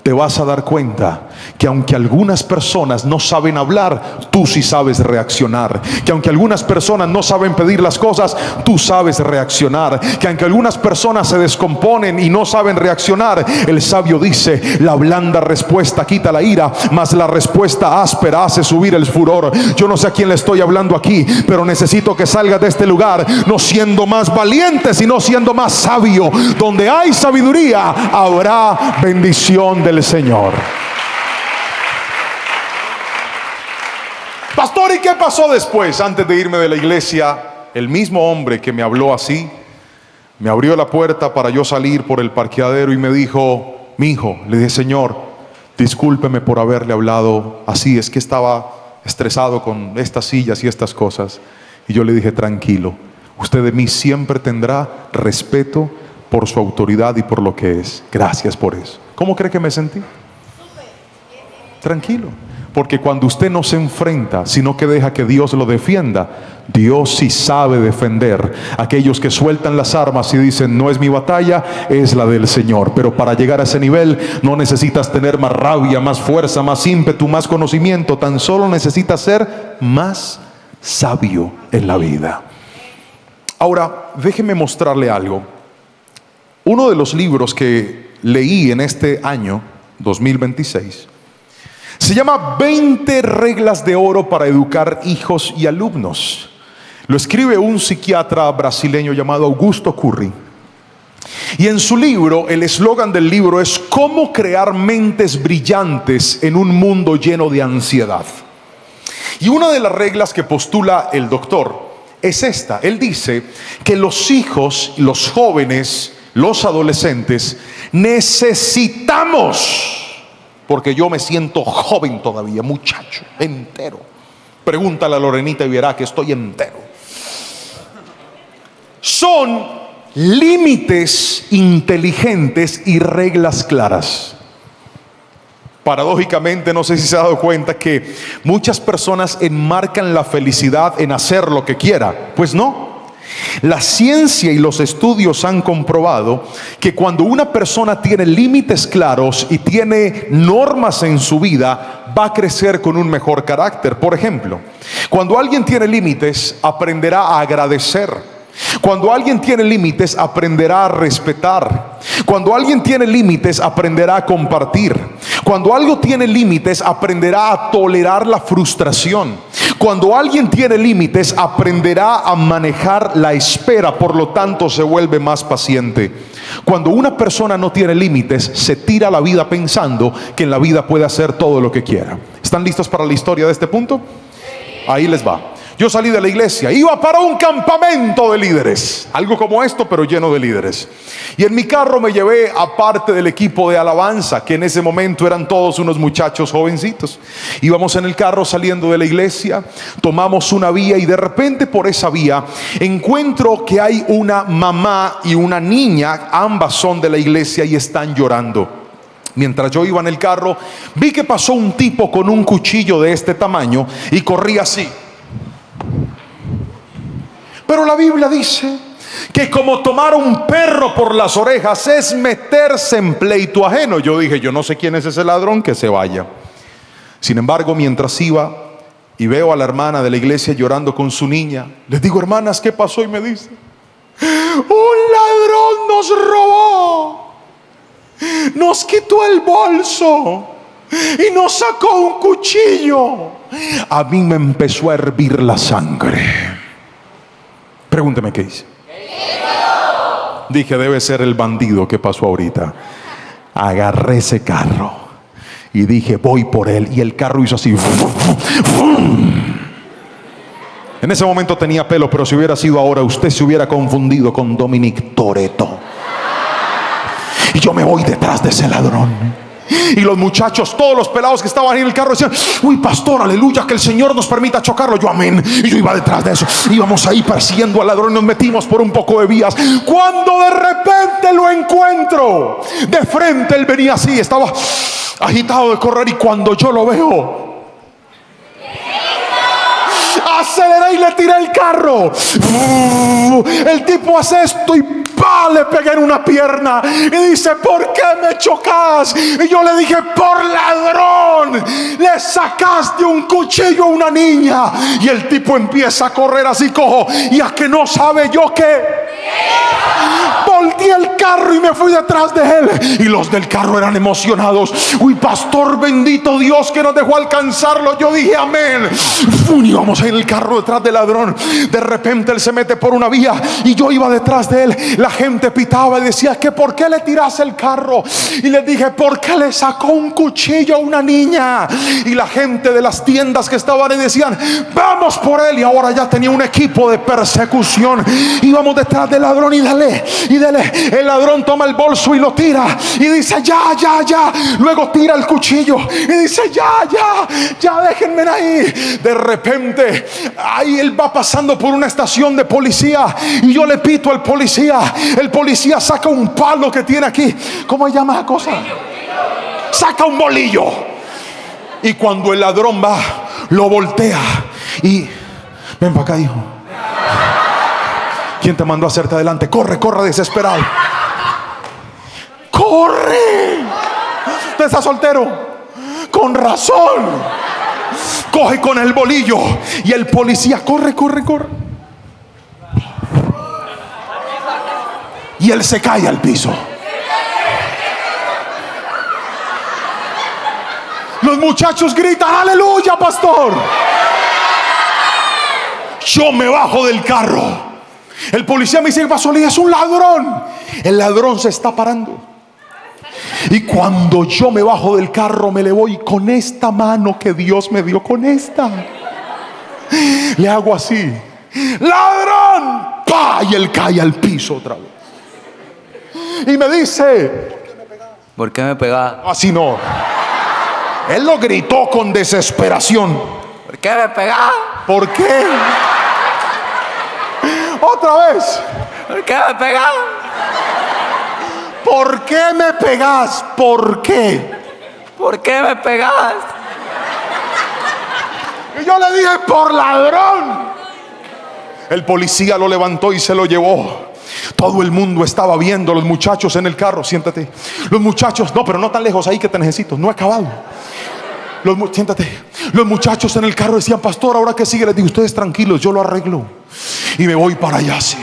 te vas a dar cuenta que aunque algunas personas no saben hablar, tú sí sabes reaccionar. Que aunque algunas personas no saben pedir las cosas, tú sabes reaccionar. Que aunque algunas personas se descomponen y no saben reaccionar, el sabio dice: la blanda respuesta quita la ira, mas la respuesta áspera hace subir el furor. Yo no sé a quién le estoy hablando aquí, pero necesito que salgas de este lugar no siendo más valiente, sino siendo más sabio. Donde hay sabiduría, habrá bendición del Señor. Pastor, ¿y qué pasó después? Antes de irme de la iglesia, el mismo hombre que me habló así, me abrió la puerta para yo salir por el parqueadero y me dijo: mi hijo, le dije: Señor, discúlpeme por haberle hablado así, es que estaba estresado con estas sillas y estas cosas. Y yo le dije: tranquilo, usted de mí siempre tendrá respeto por su autoridad y por lo que es. Gracias por eso. ¿Cómo cree que me sentí? Tranquilo. Porque cuando usted no se enfrenta, sino que deja que Dios lo defienda, Dios sí sabe defender a aquellos que sueltan las armas y dicen: no es mi batalla, es la del Señor. Pero para llegar a ese nivel no necesitas tener más rabia, más fuerza, más ímpetu, más conocimiento. Tan solo necesitas ser más sabio en la vida. Ahora, déjeme mostrarle algo. Uno de los libros que leí en este año 2026 se llama 20 reglas de oro para educar hijos y alumnos. Lo escribe un psiquiatra brasileño llamado Augusto Curry. Y en su libro, el eslogan del libro es: cómo crear mentes brillantes en un mundo lleno de ansiedad. Y una de las reglas que postula el doctor es esta. Él dice que los hijos, los jóvenes, los adolescentes necesitamos, porque yo me siento joven todavía, muchacho, entero. Pregúntale a Lorenita y verá que estoy entero. Son límites inteligentes y reglas claras. Paradójicamente, no sé si se ha dado cuenta que muchas personas enmarcan la felicidad en hacer lo que quiera. Pues no. La ciencia y los estudios han comprobado que cuando una persona tiene límites claros y tiene normas en su vida, va a crecer con un mejor carácter. Por ejemplo, cuando alguien tiene límites, aprenderá a agradecer. Cuando alguien tiene límites, aprenderá a respetar. Cuando alguien tiene límites, aprenderá a compartir. Cuando algo tiene límites, aprenderá a tolerar la frustración. Cuando alguien tiene límites, aprenderá a manejar la espera, por lo tanto se vuelve más paciente. Cuando una persona no tiene límites, se tira a la vida pensando que en la vida puede hacer todo lo que quiera. ¿Están listos para la historia de este punto? Ahí les va. Yo salí de la iglesia, iba para un campamento de líderes, algo como esto pero lleno de líderes. Y en mi carro me llevé a parte del equipo de alabanza, que en ese momento eran todos unos muchachos jovencitos. Íbamos en el carro saliendo de la iglesia, tomamos una vía y de repente por esa vía encuentro que hay una mamá y una niña, ambas son de la iglesia y están llorando. Mientras yo iba en el carro, vi que pasó un tipo con un cuchillo de este tamaño y corría así. Pero la Biblia dice que como tomar un perro por las orejas es meterse en pleito ajeno. Yo dije: yo no sé quién es ese ladrón, que se vaya. Sin embargo, mientras iba y veo a la hermana de la iglesia llorando con su niña, les digo: hermanas, ¿qué pasó? Y me dice: un ladrón nos robó, nos quitó el bolso y nos sacó un cuchillo. A mí me empezó a hervir la sangre. Pregúnteme qué hice. Dije: debe ser el bandido que pasó ahorita. Agarré ese carro y dije: voy por él. Y el carro hizo así. En ese momento tenía pelo, pero si hubiera sido ahora, usted se hubiera confundido con Dominic Toretto. Y yo me voy detrás de ese ladrón. Y los muchachos, todos los pelados que estaban ahí en el carro decían: uy, pastor, aleluya, que el Señor nos permita chocarlo. Yo, amén. Y yo iba detrás de eso. Íbamos ahí persiguiendo al ladrón y nos metimos por un poco de vías. Cuando de repente lo encuentro de frente, él venía así, estaba agitado de correr. Y cuando yo lo veo, aceleré y le tiré el carro. El tipo hace esto y ¡pah! Le pegué en una pierna. Y dice: ¿por qué me chocas? Y yo le dije: por ladrón, le sacaste un cuchillo a una niña. Y el tipo empieza a correr así cojo. Y a que no sabe yo qué. Volteé el carro y me fui detrás de él. Y los del carro eran emocionados. Uy, pastor, bendito Dios que nos dejó alcanzarlo. Yo dije amén. Y vamos en el carro detrás del ladrón. De repente él se mete por una vía y yo iba detrás de él. La gente pitaba y decía: que ¿por qué le tiraste el carro? Y le dije: porque le sacó un cuchillo a una niña. Y la gente de las tiendas que estaban ahí decían: vamos por él. Y ahora ya tenía un equipo de persecución. Íbamos detrás del ladrón y dale, y dale. El ladrón toma el bolso y lo tira y dice: ya. Luego tira el cuchillo y dice: ya, déjenme ahí. De repente ahí él va pasando por una estación de policía y yo le pito al policía. El policía saca un palo que tiene aquí. ¿Cómo se llama esa cosa? Saca un bolillo. Y cuando el ladrón va, lo voltea y: ven para acá, hijo. ¿Quién te mandó a hacerte adelante? Corre desesperado. ¡Corre! ¿Usted está soltero? Con razón. Coge con el bolillo. Y el policía corre. Y él se cae al piso. Los muchachos gritan: ¡aleluya, pastor! Yo me bajo del carro. El policía me dice: ¿qué pasó? Le dije: es un ladrón. El ladrón se está parando. Y cuando yo me bajo del carro, me le voy con esta mano que Dios me dio, con esta. Le hago así: ¡ladrón! ¡Pah! Y él cae al piso otra vez. Y me dice: ¿por qué me pegás? Así no. Él lo gritó con desesperación: ¿por qué me pegás? ¿por qué? Otra vez: ¿por qué me pegás? ¿por qué me pegas? ¿Por qué? ¿por qué me pegás? Y yo le dije: por ladrón. El policía lo levantó y se lo llevó. Todo el mundo estaba viendo. Los muchachos en el carro: siéntate. Los muchachos: no, pero no tan lejos, ahí que te necesito, no he acabado. Siéntate. Los muchachos en el carro decían: pastor, ¿ahora qué sigue? Les digo: ustedes tranquilos, yo lo arreglo. Y me voy para allá así.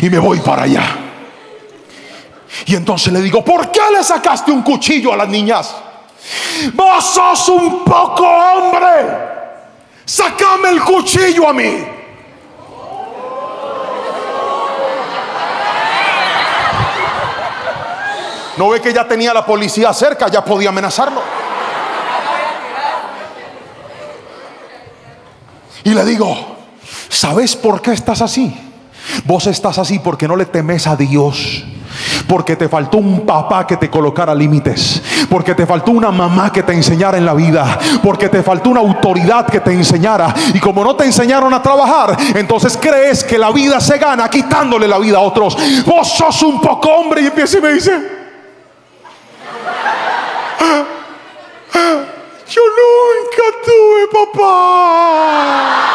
Y me voy para allá. Y entonces le digo: ¿por qué le sacaste un cuchillo a las niñas? Vos sos un poco hombre. Sácame el cuchillo a mí. ¿No ve que ya tenía la policía cerca? Ya podía amenazarlo. Y le digo: ¿sabes por qué estás así? Vos estás así porque no le temes a Dios. Porque te faltó un papá que te colocara límites. Porque te faltó una mamá que te enseñara en la vida. Porque te faltó una autoridad que te enseñara. Y como no te enseñaron a trabajar, entonces crees que la vida se gana quitándole la vida a otros. Vos sos un poco hombre. Y empieza y me dice: yo nunca tuve papá.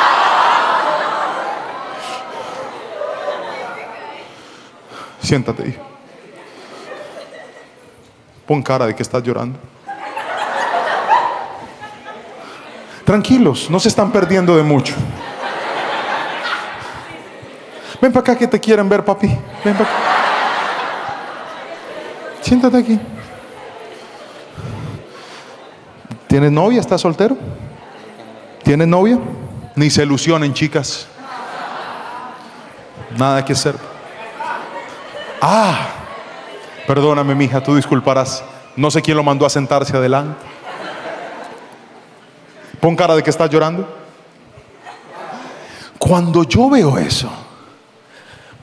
Siéntate, hijo. Pon cara de que estás llorando. Tranquilos, no se están perdiendo de mucho. Ven para acá que te quieren ver, papi. Ven para acá. Siéntate aquí. ¿Tienes novia? ¿Estás soltero? ¿Tienes novia? Ni se ilusionen, chicas. Nada que hacer. Perdóname, mija, tú disculparás. No sé quién lo mandó a sentarse adelante. Pon cara de que estás llorando. Cuando yo veo eso,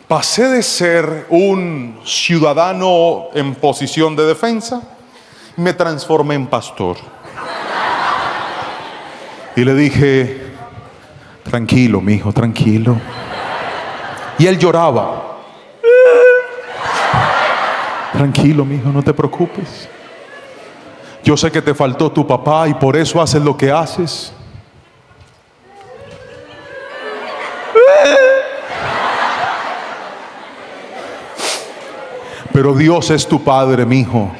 pasé de ser un ciudadano en posición de defensa, me transformé en pastor. Y le dije: tranquilo, mijo, tranquilo. Y él lloraba. Tranquilo, mijo, no te preocupes. Yo sé que te faltó tu papá y por eso haces lo que haces. Pero Dios es tu Padre, mi hijo,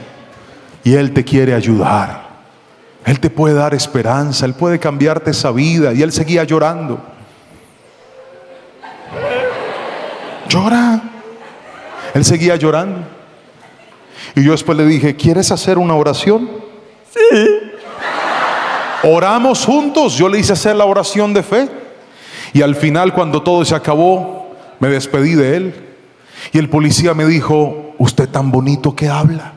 y Él te quiere ayudar. Él te puede dar esperanza, Él puede cambiarte esa vida. Y él seguía llorando. Llora. Él seguía llorando. Y yo después le dije, ¿quieres hacer una oración? Sí. Oramos juntos. Yo le hice hacer la oración de fe. Y al final, cuando todo se acabó, me despedí de él. Y el policía me dijo, usted tan bonito que habla.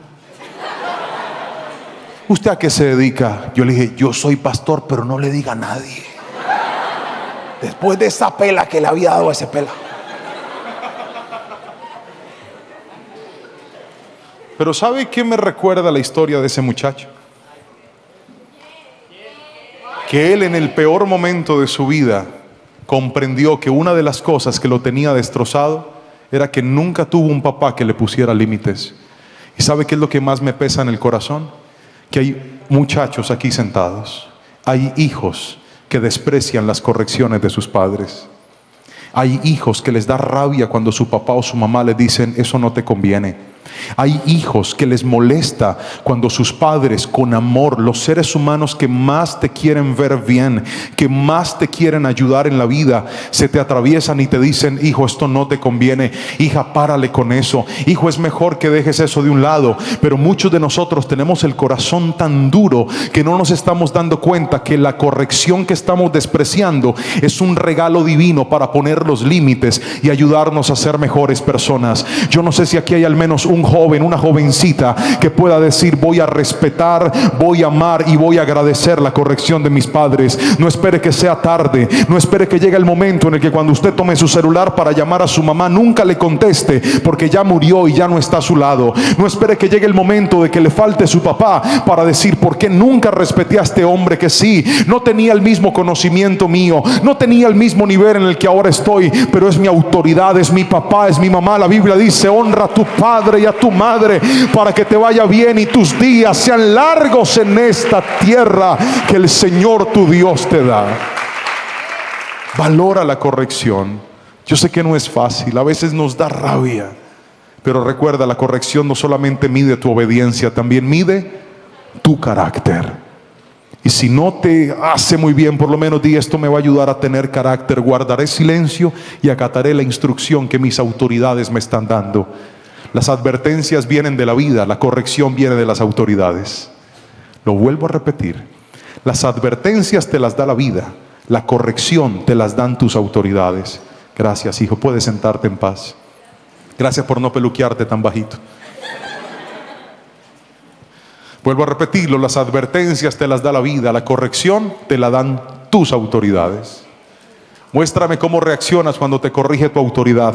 ¿Usted a qué se dedica? Yo le dije, yo soy pastor, pero no le diga a nadie. Después de esa pela que le había dado a ese pela. Pero ¿sabe qué me recuerda la historia de ese muchacho? Que él en el peor momento de su vida comprendió que una de las cosas que lo tenía destrozado era que nunca tuvo un papá que le pusiera límites. ¿Y sabe qué es lo que más me pesa en el corazón? Que hay muchachos aquí sentados, hay hijos que desprecian las correcciones de sus padres. Hay hijos que les da rabia cuando su papá o su mamá le dicen, eso no te conviene. Hay hijos que les molesta cuando sus padres, con amor, los seres humanos que más te quieren ver bien, que más te quieren ayudar en la vida, se te atraviesan y te dicen, hijo, esto no te conviene. Hija, párale con eso. Hijo, es mejor que dejes eso de un lado. Pero muchos de nosotros tenemos el corazón tan duro que no nos estamos dando cuenta que la corrección que estamos despreciando es un regalo divino para poner los límites y ayudarnos a ser mejores personas. Yo no sé si aquí hay al menos un joven, una jovencita que pueda decir, voy a respetar, voy a amar y voy a agradecer la corrección de mis padres. No espere que sea tarde, no espere que llegue el momento en el que cuando usted tome su celular para llamar a su mamá nunca le conteste porque ya murió y ya no está a su lado. No espere que llegue el momento de que le falte su papá para decir, ¿por qué nunca respeté a este hombre que sí, no tenía el mismo conocimiento mío, no tenía el mismo nivel en el que ahora estoy, pero es mi autoridad, es mi papá, es mi mamá? La Biblia dice, honra a tu padre y a tu madre para que te vaya bien y tus días sean largos en esta tierra que el Señor tu Dios te da. Valora la corrección. Yo sé que no es fácil, a veces nos da rabia, pero recuerda, la corrección no solamente mide tu obediencia, también mide tu carácter. Y si no te hace muy bien, por lo menos di, esto me va a ayudar a tener carácter. Guardaré silencio y acataré la instrucción que mis autoridades me están dando. Las advertencias vienen de la vida, la corrección viene de las autoridades. Lo vuelvo a repetir. Las advertencias te las da la vida, la corrección te las dan tus autoridades. Gracias, hijo, puedes sentarte en paz. Gracias por no peluquearte tan bajito. Vuelvo a repetirlo, las advertencias te las da la vida, la corrección te la dan tus autoridades. Muéstrame cómo reaccionas cuando te corrige tu autoridad.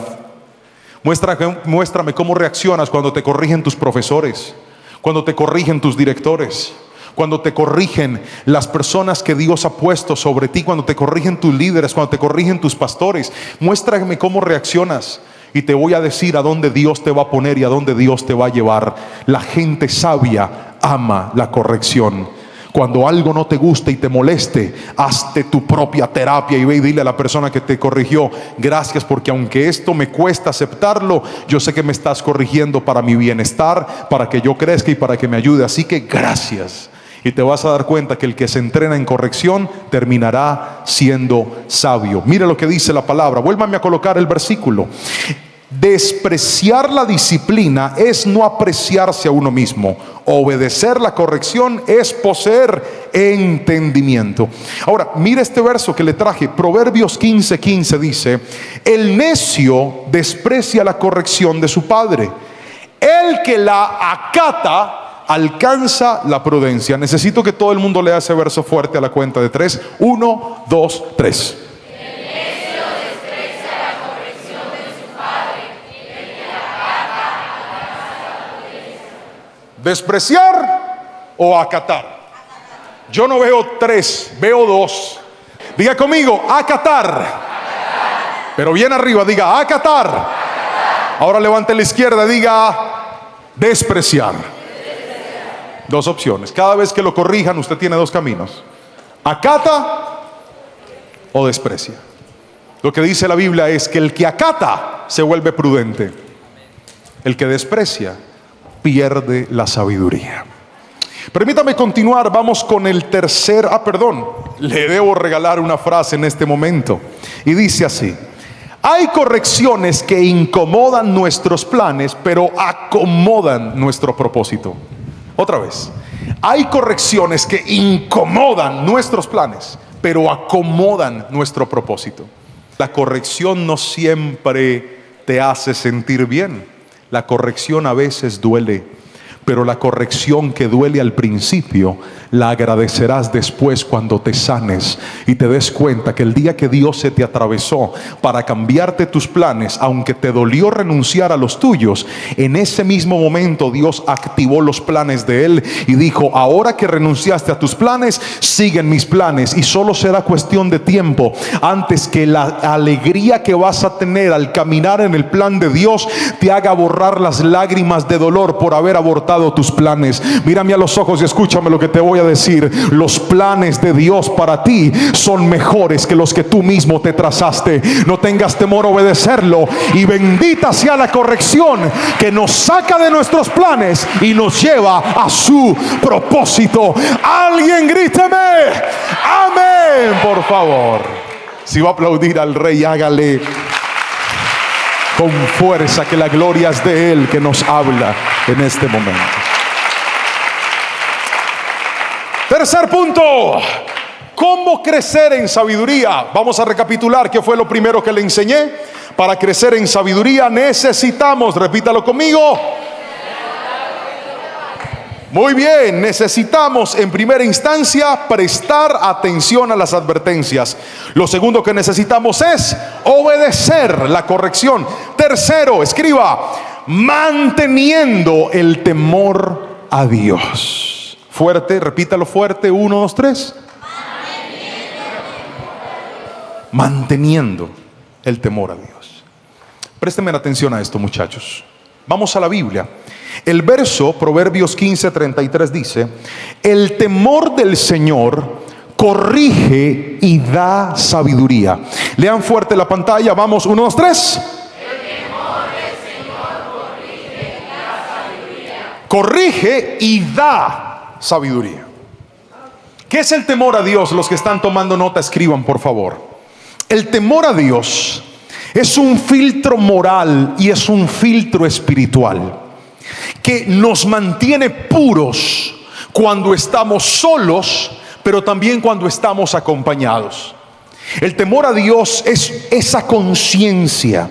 Muéstrame cómo reaccionas cuando te corrigen tus profesores, cuando te corrigen tus directores, cuando te corrigen las personas que Dios ha puesto sobre ti, cuando te corrigen tus líderes, cuando te corrigen tus pastores. Muéstrame cómo reaccionas. Y te voy a decir a dónde Dios te va a poner y a dónde Dios te va a llevar. La gente sabia ama la corrección. Cuando algo no te guste y te moleste, hazte tu propia terapia y ve y dile a la persona que te corrigió, gracias, porque aunque esto me cuesta aceptarlo, yo sé que me estás corrigiendo para mi bienestar, para que yo crezca y para que me ayude. Así que gracias. Y te vas a dar cuenta que el que se entrena en corrección terminará siendo sabio. Mire lo que dice la palabra. Vuélvame a colocar el versículo. Despreciar la disciplina es no apreciarse a uno mismo. Obedecer la corrección es poseer entendimiento. Ahora, mire este verso que le traje. Proverbios 15:15 dice: el necio desprecia la corrección de su padre. El que la acata alcanza la prudencia. Necesito que todo el mundo lea ese verso fuerte a la cuenta de 3. 1, 2, 3. El necio desprecia la corrección de su padre, el que la acata alcanza la prudencia. ¿Despreciar o acatar? Yo no veo 3, veo 2. Diga conmigo, acatar. Pero bien arriba, diga acatar. Ahora levante la izquierda, diga despreciar. Dos opciones. Cada vez que lo corrijan, usted tiene dos caminos: acata o desprecia. Lo que dice la Biblia es que el que acata se vuelve prudente. El que desprecia pierde la sabiduría. Permítame continuar, vamos con el tercer, le debo regalar una frase en este momento. Y dice así: hay correcciones que incomodan nuestros planes, pero acomodan nuestro propósito. Otra vez, hay correcciones que incomodan nuestros planes, pero acomodan nuestro propósito. La corrección no siempre te hace sentir bien. La corrección a veces duele, pero la corrección que duele al principio la agradecerás después cuando te sanes y te des cuenta que el día que Dios se te atravesó para cambiarte tus planes, aunque te dolió renunciar a los tuyos, en ese mismo momento Dios activó los planes de Él y dijo: ahora que renunciaste a tus planes, siguen mis planes, y solo será cuestión de tiempo antes que la alegría que vas a tener al caminar en el plan de Dios te haga borrar las lágrimas de dolor por haber abortado tus planes. Mírame a los ojos y escúchame lo que te voy a decir. Los planes de Dios para ti son mejores que los que tú mismo te trazaste. No tengas temor a obedecerlo, y bendita sea la corrección que nos saca de nuestros planes y nos lleva a su propósito. Alguien gríteme amén, por favor. Si va a aplaudir al Rey, hágale con fuerza, que la gloria es de Él que nos habla en este momento. Tercer punto: ¿cómo crecer en sabiduría? Vamos a recapitular qué fue lo primero que le enseñé. Para crecer en sabiduría necesitamos, repítalo conmigo. Muy bien, necesitamos en primera instancia prestar atención a las advertencias. Lo segundo que necesitamos es obedecer la corrección. Tercero, escriba: manteniendo el temor a Dios. Fuerte, repítalo fuerte, 1, 2, 3. Manteniendo el temor a Dios. Préstenme atención a esto, muchachos. Vamos a la Biblia. El verso, Proverbios 15:33 dice: el temor del Señor corrige y da sabiduría. Lean fuerte la pantalla, vamos, 1, 2, 3. Corrige y da sabiduría. ¿Qué es el temor a Dios? Los que están tomando nota, escriban por favor. El temor a Dios es un filtro moral y es un filtro espiritual que nos mantiene puros cuando estamos solos, pero también cuando estamos acompañados. El temor a Dios es esa conciencia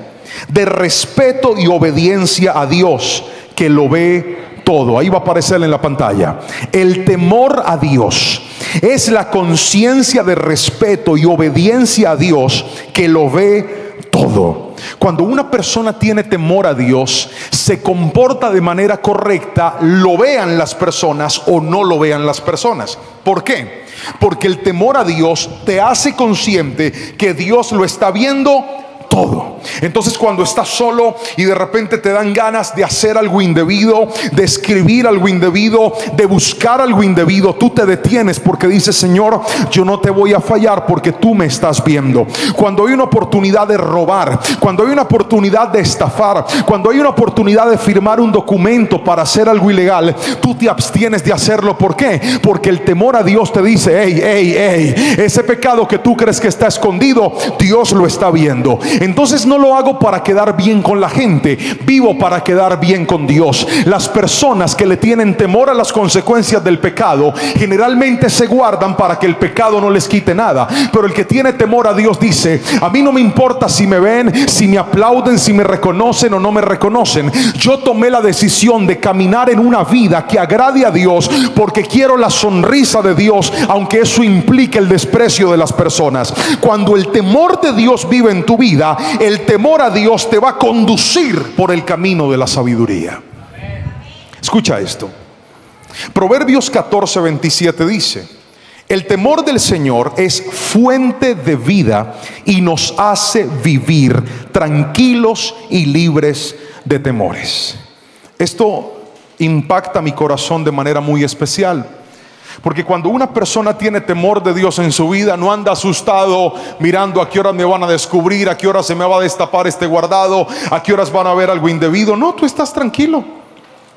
de respeto y obediencia a Dios que lo ve todo. Ahí va a aparecer en la pantalla. El temor a Dios es la conciencia de respeto y obediencia a Dios que lo ve todo. Cuando una persona tiene temor a Dios, se comporta de manera correcta, lo vean las personas o no lo vean las personas. ¿Por qué? Porque el temor a Dios te hace consciente que Dios lo está viendo todo. Entonces, cuando estás solo y de repente te dan ganas de hacer algo indebido, de escribir algo indebido, de buscar algo indebido, tú te detienes porque dices: Señor, yo no te voy a fallar porque tú me estás viendo. Cuando hay una oportunidad de robar, cuando hay una oportunidad de estafar, cuando hay una oportunidad de firmar un documento para hacer algo ilegal, tú te abstienes de hacerlo. ¿Por qué? Porque el temor a Dios te dice: ese pecado que tú crees que está escondido, Dios lo está viendo. Entonces no lo hago para quedar bien con la gente, vivo para quedar bien con Dios. Las personas que le tienen temor a las consecuencias del pecado generalmente se guardan para que el pecado no les quite nada. Pero el que tiene temor a Dios dice: a mí no me importa si me ven, si me aplauden, si me reconocen o no me reconocen. Yo tomé la decisión de caminar en una vida que agrade a Dios porque quiero la sonrisa de Dios, aunque eso implique el desprecio de las personas. Cuando el temor de Dios vive en tu vida, el temor a Dios te va a conducir por el camino de la sabiduría. Escucha esto. Proverbios 14:27 dice: el temor del Señor es fuente de vida y nos hace vivir tranquilos y libres de temores. Esto impacta mi corazón de manera muy especial, Porque cuando una persona tiene temor de Dios en su vida, no anda asustado mirando a qué horas me van a descubrir, a qué horas se me va a destapar este guardado, a qué horas van a ver algo indebido. No, tú estás tranquilo,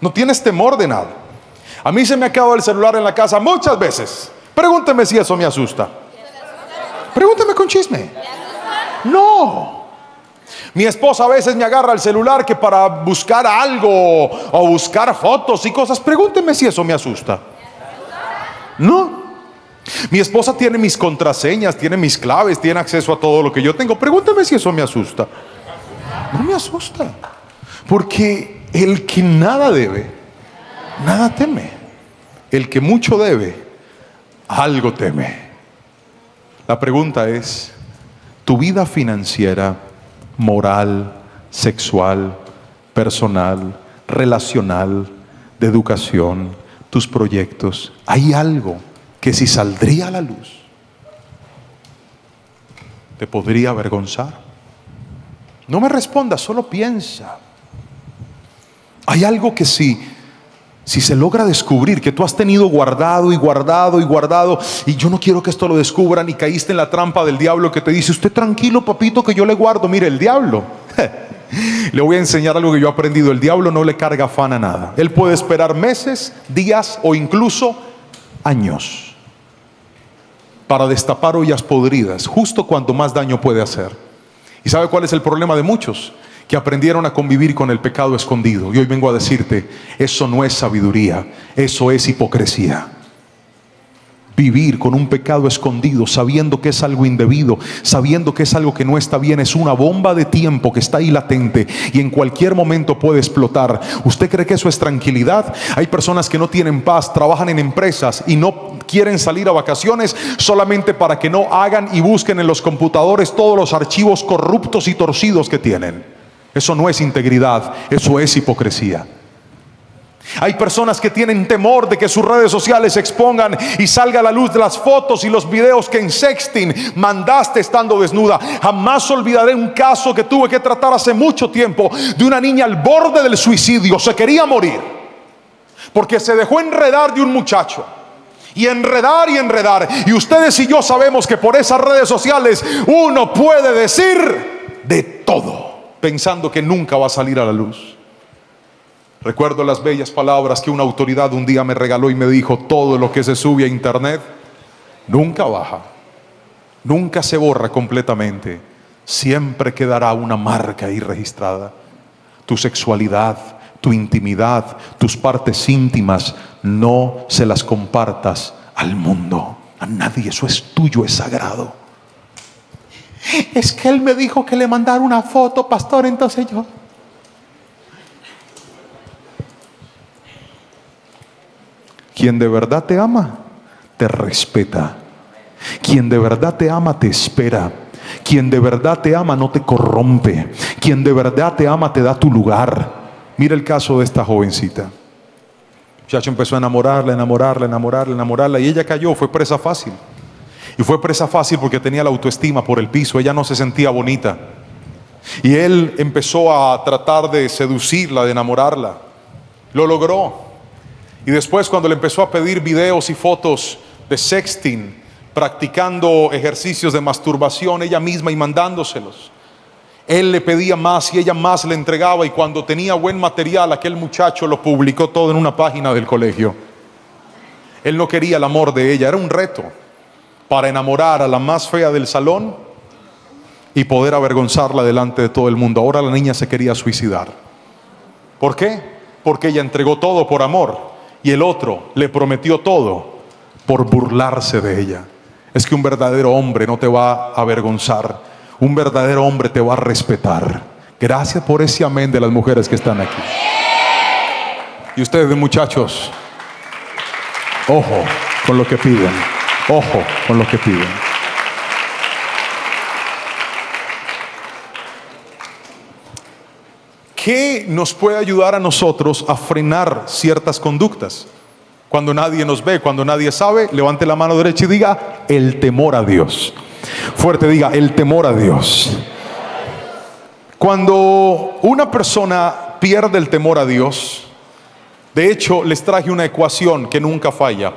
no tienes temor de nada. A mí se me acaba el celular en la casa muchas veces. Pregúnteme si eso me asusta. Pregúnteme con chisme. No. Mi esposa a veces me agarra el celular que para buscar algo o buscar fotos y cosas. Pregúnteme si eso me asusta. No. Mi esposa tiene mis contraseñas, tiene mis claves, tiene acceso a todo lo que yo tengo. Pregúnteme si eso me asusta. No me asusta. Porque el que nada debe, nada teme. El que mucho debe, algo teme. La pregunta es, tu vida financiera, moral, sexual, personal, relacional, de educación, tus proyectos, ¿hay algo que si saldría a la luz te podría avergonzar? No me respondas, solo piensa. ¿Hay algo que si se logra descubrir, que tú has tenido guardado y guardado y guardado, y yo no quiero que esto lo descubran, y caíste en la trampa del diablo que te dice, usted tranquilo papito que yo le guardo? Mire, el diablo le voy a enseñar algo que yo he aprendido. El diablo no le carga afán a nada. Él puede esperar meses, días o incluso años para destapar ollas podridas justo cuando más daño puede hacer. ¿Y sabe cuál es el problema de muchos? Que aprendieron a convivir con el pecado escondido. Y hoy vengo a decirte, eso no es sabiduría, eso es hipocresía. Vivir con un pecado escondido, sabiendo que es algo indebido, sabiendo que es algo que no está bien, es una bomba de tiempo que está ahí latente y en cualquier momento puede explotar. ¿Usted cree que eso es tranquilidad? Hay personas que no tienen paz, trabajan en empresas y no quieren salir a vacaciones solamente para que no hagan y busquen en los computadores todos los archivos corruptos y torcidos que tienen. Eso no es integridad, eso es hipocresía. Hay personas que tienen temor de que sus redes sociales se expongan y salga a la luz de las fotos y los videos que en sexting mandaste estando desnuda. Jamás olvidaré un caso que tuve que tratar hace mucho tiempo de una niña al borde del suicidio. Se quería morir porque se dejó enredar de un muchacho. Y enredar y enredar. Y ustedes y yo sabemos que por esas redes sociales uno puede decir de todo, pensando que nunca va a salir a la luz. Recuerdo las bellas palabras que una autoridad un día me regaló y me dijo: todo lo que se sube a internet nunca baja, nunca se borra completamente, siempre quedará una marca ahí registrada. Tu sexualidad, tu intimidad, tus partes íntimas, no se las compartas al mundo, a nadie. Eso es tuyo, es sagrado. Es que él me dijo que le mandara una foto, pastor, entonces yo... Quien de verdad te ama, te respeta. Quien de verdad te ama, te espera. Quien de verdad te ama, no te corrompe. Quien de verdad te ama, te da tu lugar. Mira el caso de esta jovencita. El muchacho empezó a enamorarla, y ella cayó, fue presa fácil. Y fue presa fácil porque tenía la autoestima por el piso. Ella no se sentía bonita. Y él empezó a tratar de seducirla, de enamorarla. Lo logró. Y después, cuando le empezó a pedir videos y fotos de sexting, practicando ejercicios de masturbación ella misma y mandándoselos, él le pedía más y ella más le entregaba. Y cuando tenía buen material, aquel muchacho lo publicó todo en una página del colegio. Él no quería el amor de ella, era un reto para enamorar a la más fea del salón y poder avergonzarla delante de todo el mundo. Ahora la niña se quería suicidar. ¿Por qué? Porque ella entregó todo por amor y el otro le prometió todo por burlarse de ella. Es que un verdadero hombre no te va a avergonzar, un verdadero hombre te va a respetar. Gracias por ese amén de las mujeres que están aquí. Y ustedes, muchachos, ojo con lo que piden, ojo con lo que piden. ¿Qué nos puede ayudar a nosotros a frenar ciertas conductas? Cuando nadie nos ve, cuando nadie sabe, levante la mano derecha y diga: el temor a Dios. Fuerte, diga: el temor a Dios. Cuando una persona pierde el temor a Dios, de hecho les traje una ecuación que nunca falla.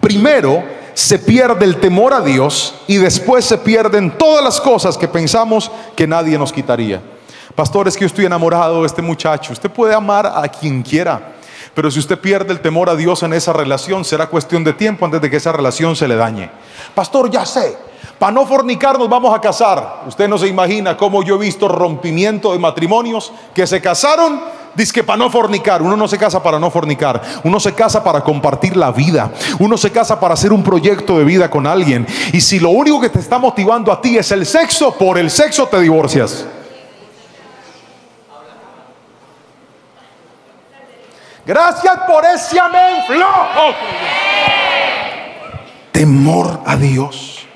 Primero se pierde el temor a Dios y después se pierden todas las cosas que pensamos que nadie nos quitaría. Pastor, es que yo estoy enamorado de este muchacho. Usted puede amar a quien quiera, pero si usted pierde el temor a Dios en esa relación, será cuestión de tiempo antes de que esa relación se le dañe. Pastor, ya sé, para no fornicar nos vamos a casar. Usted no se imagina cómo yo he visto rompimiento de matrimonios que se casaron, dizque para no fornicar. Uno no se casa para no fornicar, uno se casa para compartir la vida, uno se casa para hacer un proyecto de vida con alguien. Y si lo único que te está motivando a ti es el sexo, por el sexo te divorcias. Gracias por ese amén flojo. Temor a Dios.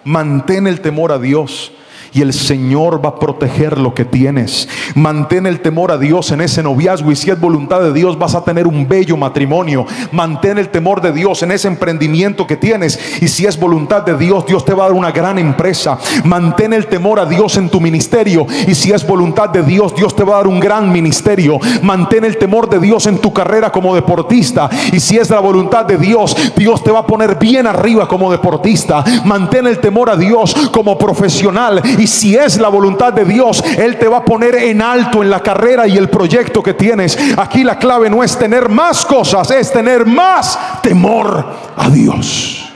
Mantén el temor a Dios y el Señor va a proteger lo que tienes. Mantén el temor a Dios en ese noviazgo, y si es voluntad de Dios vas a tener un bello matrimonio. Mantén el temor de Dios en ese emprendimiento que tienes, y si es voluntad de Dios, Dios te va a dar una gran empresa. Mantén el temor a Dios en tu ministerio, y si es voluntad de Dios, Dios te va a dar un gran ministerio. Mantén el temor de Dios en tu carrera como deportista, y si es la voluntad de Dios, Dios te va a poner bien arriba como deportista. Mantén el temor a Dios como profesional, y si es la voluntad de Dios, Él te va a poner en alto en la carrera y el proyecto que tienes. Aquí la clave no es tener más cosas, es tener más temor a Dios.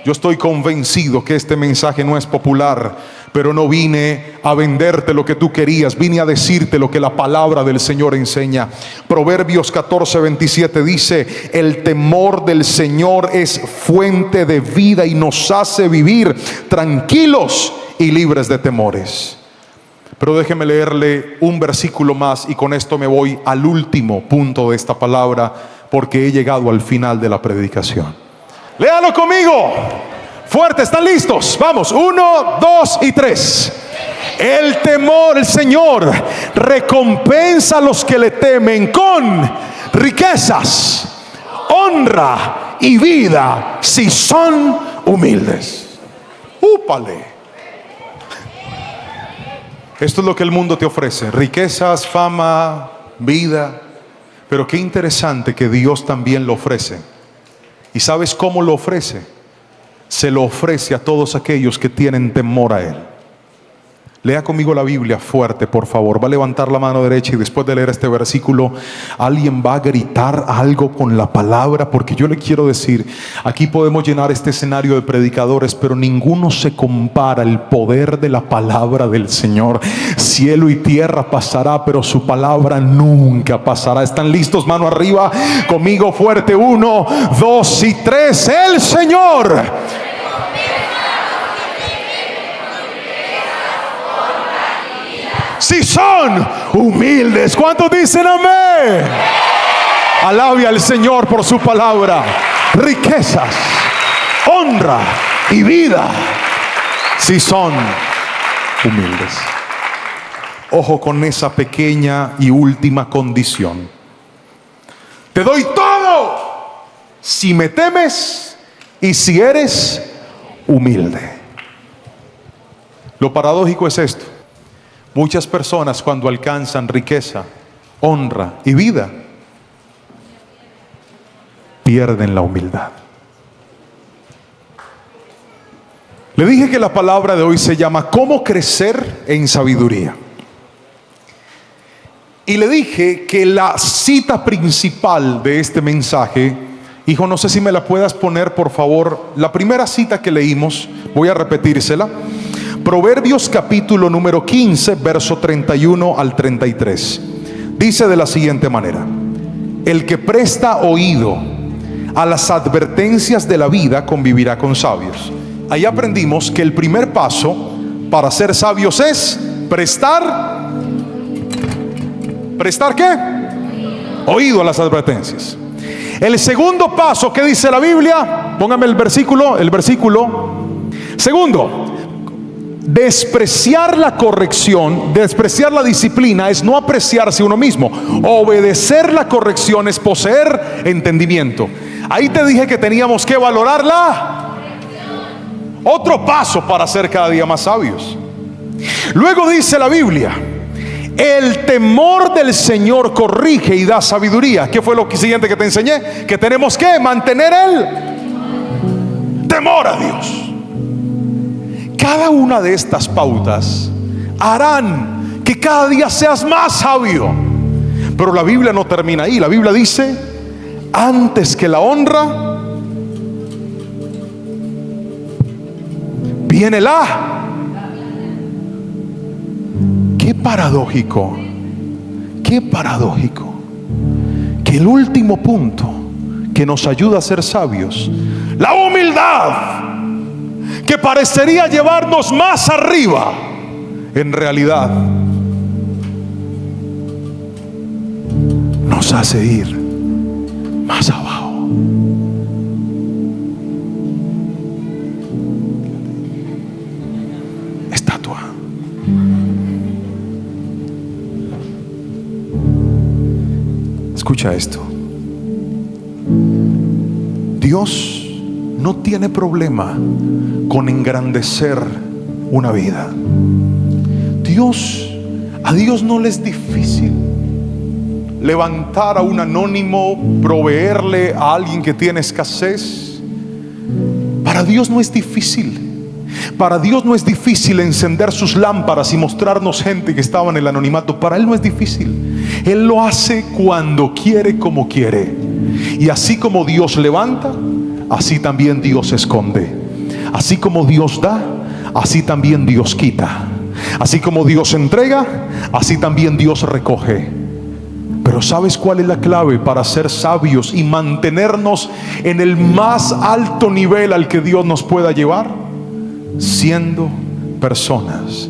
Yo estoy convencido que este mensaje no es popular, pero no vine a venderte lo que tú querías, vine a decirte lo que la palabra del Señor enseña. Proverbios 14:27 dice: el temor del Señor es fuente de vida y nos hace vivir tranquilos y libres de temores. Pero déjeme leerle un versículo más y con esto me voy al último punto de esta palabra, porque he llegado al final de la predicación. Léalo conmigo fuerte, ¿están listos? Vamos, 1, 2 y 3. El temor del Señor recompensa a los que le temen con riquezas, honra y vida, si son humildes. ¡Úpale! Esto es lo que el mundo te ofrece: riquezas, fama, vida. Pero qué interesante que Dios también lo ofrece. ¿Y sabes cómo lo ofrece? Se lo ofrece a todos aquellos que tienen temor a Él. Lea conmigo la Biblia fuerte, por favor. Va a levantar la mano derecha y después de leer este versículo, alguien va a gritar algo con la palabra, porque yo le quiero decir, aquí podemos llenar este escenario de predicadores, pero ninguno se compara al poder de la palabra del Señor. Cielo y tierra pasará, pero su palabra nunca pasará. ¿Están listos? Mano arriba, conmigo fuerte. 1, 2 y 3. El Señor si son humildes. ¿Cuántos dicen amén? Alabe al Señor por su palabra. Riquezas, honra y vida, si son humildes. Ojo con esa pequeña y última condición: te doy todo si me temes y si eres humilde. Lo paradójico es esto: muchas personas, cuando alcanzan riqueza, honra y vida, pierden la humildad. Le dije que la palabra de hoy se llama ¿cómo crecer en sabiduría? Y le dije que la cita principal de este mensaje, hijo, no sé si me la puedas poner por favor, la primera cita que leímos, voy a repetírsela. Proverbios capítulo número 15, verso 31 al 33. Dice de la siguiente manera: el que presta oído a las advertencias de la vida convivirá con sabios. Ahí aprendimos que el primer paso para ser sabios es prestar. ¿Prestar qué? Oído a las advertencias. El segundo paso, ¿qué dice la Biblia? Póngame el versículo. Segundo, despreciar la corrección, despreciar la disciplina es no apreciarse uno mismo. Obedecer la corrección es poseer entendimiento. Ahí te dije que teníamos que valorarla. Otro paso para ser cada día más sabios. Luego dice la Biblia: el temor del Señor corrige y da sabiduría. ¿Qué fue lo siguiente que te enseñé? Que tenemos que mantener temor a Dios. Cada una de estas pautas harán que cada día seas más sabio. Pero la Biblia no termina ahí. La Biblia dice: antes que la honra viene la. Qué paradójico, qué paradójico que el último punto que nos ayuda a ser sabios, la humildad, que parecería llevarnos más arriba, en realidad nos hace ir más abajo. Estatua. Escucha esto. Dios no tiene problema con engrandecer una vida. A Dios no le es difícil levantar a un anónimo, proveerle a alguien que tiene escasez. Para Dios no es difícil. Para Dios no es difícil encender sus lámparas y mostrarnos gente que estaba en el anonimato. Para Él no es difícil. Él lo hace cuando quiere, como quiere. Y así como Dios levanta, así también Dios esconde. Así como Dios da, así también Dios quita. Así como Dios entrega, así también Dios recoge. Pero ¿sabes cuál es la clave para ser sabios y mantenernos en el más alto nivel al que Dios nos pueda llevar? Siendo personas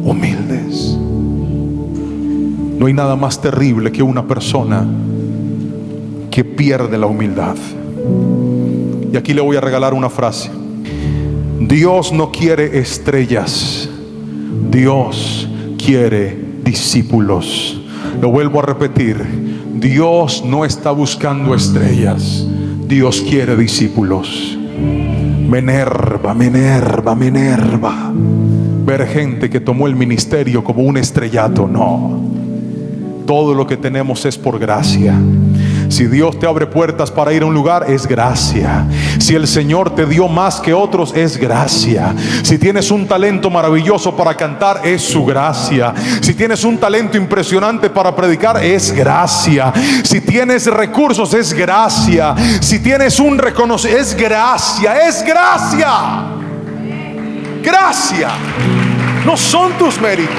humildes. No hay nada más terrible que una persona que pierde la humildad. Y aquí le voy a regalar una frase. Dios no quiere estrellas, Dios quiere discípulos. Lo vuelvo a repetir: Dios no está buscando estrellas, Dios quiere discípulos. Me enerva ver gente que tomó el ministerio como un estrellato. No, todo lo que tenemos es por gracia. Si Dios te abre puertas para ir a un lugar, es gracia. Si el Señor te dio más que otros, es gracia. Si tienes un talento maravilloso para cantar, es su gracia. Si tienes un talento impresionante para predicar, es gracia. Si tienes recursos, es gracia. Si tienes un reconocimiento, es gracia. Es gracia. Gracia. No son tus méritos.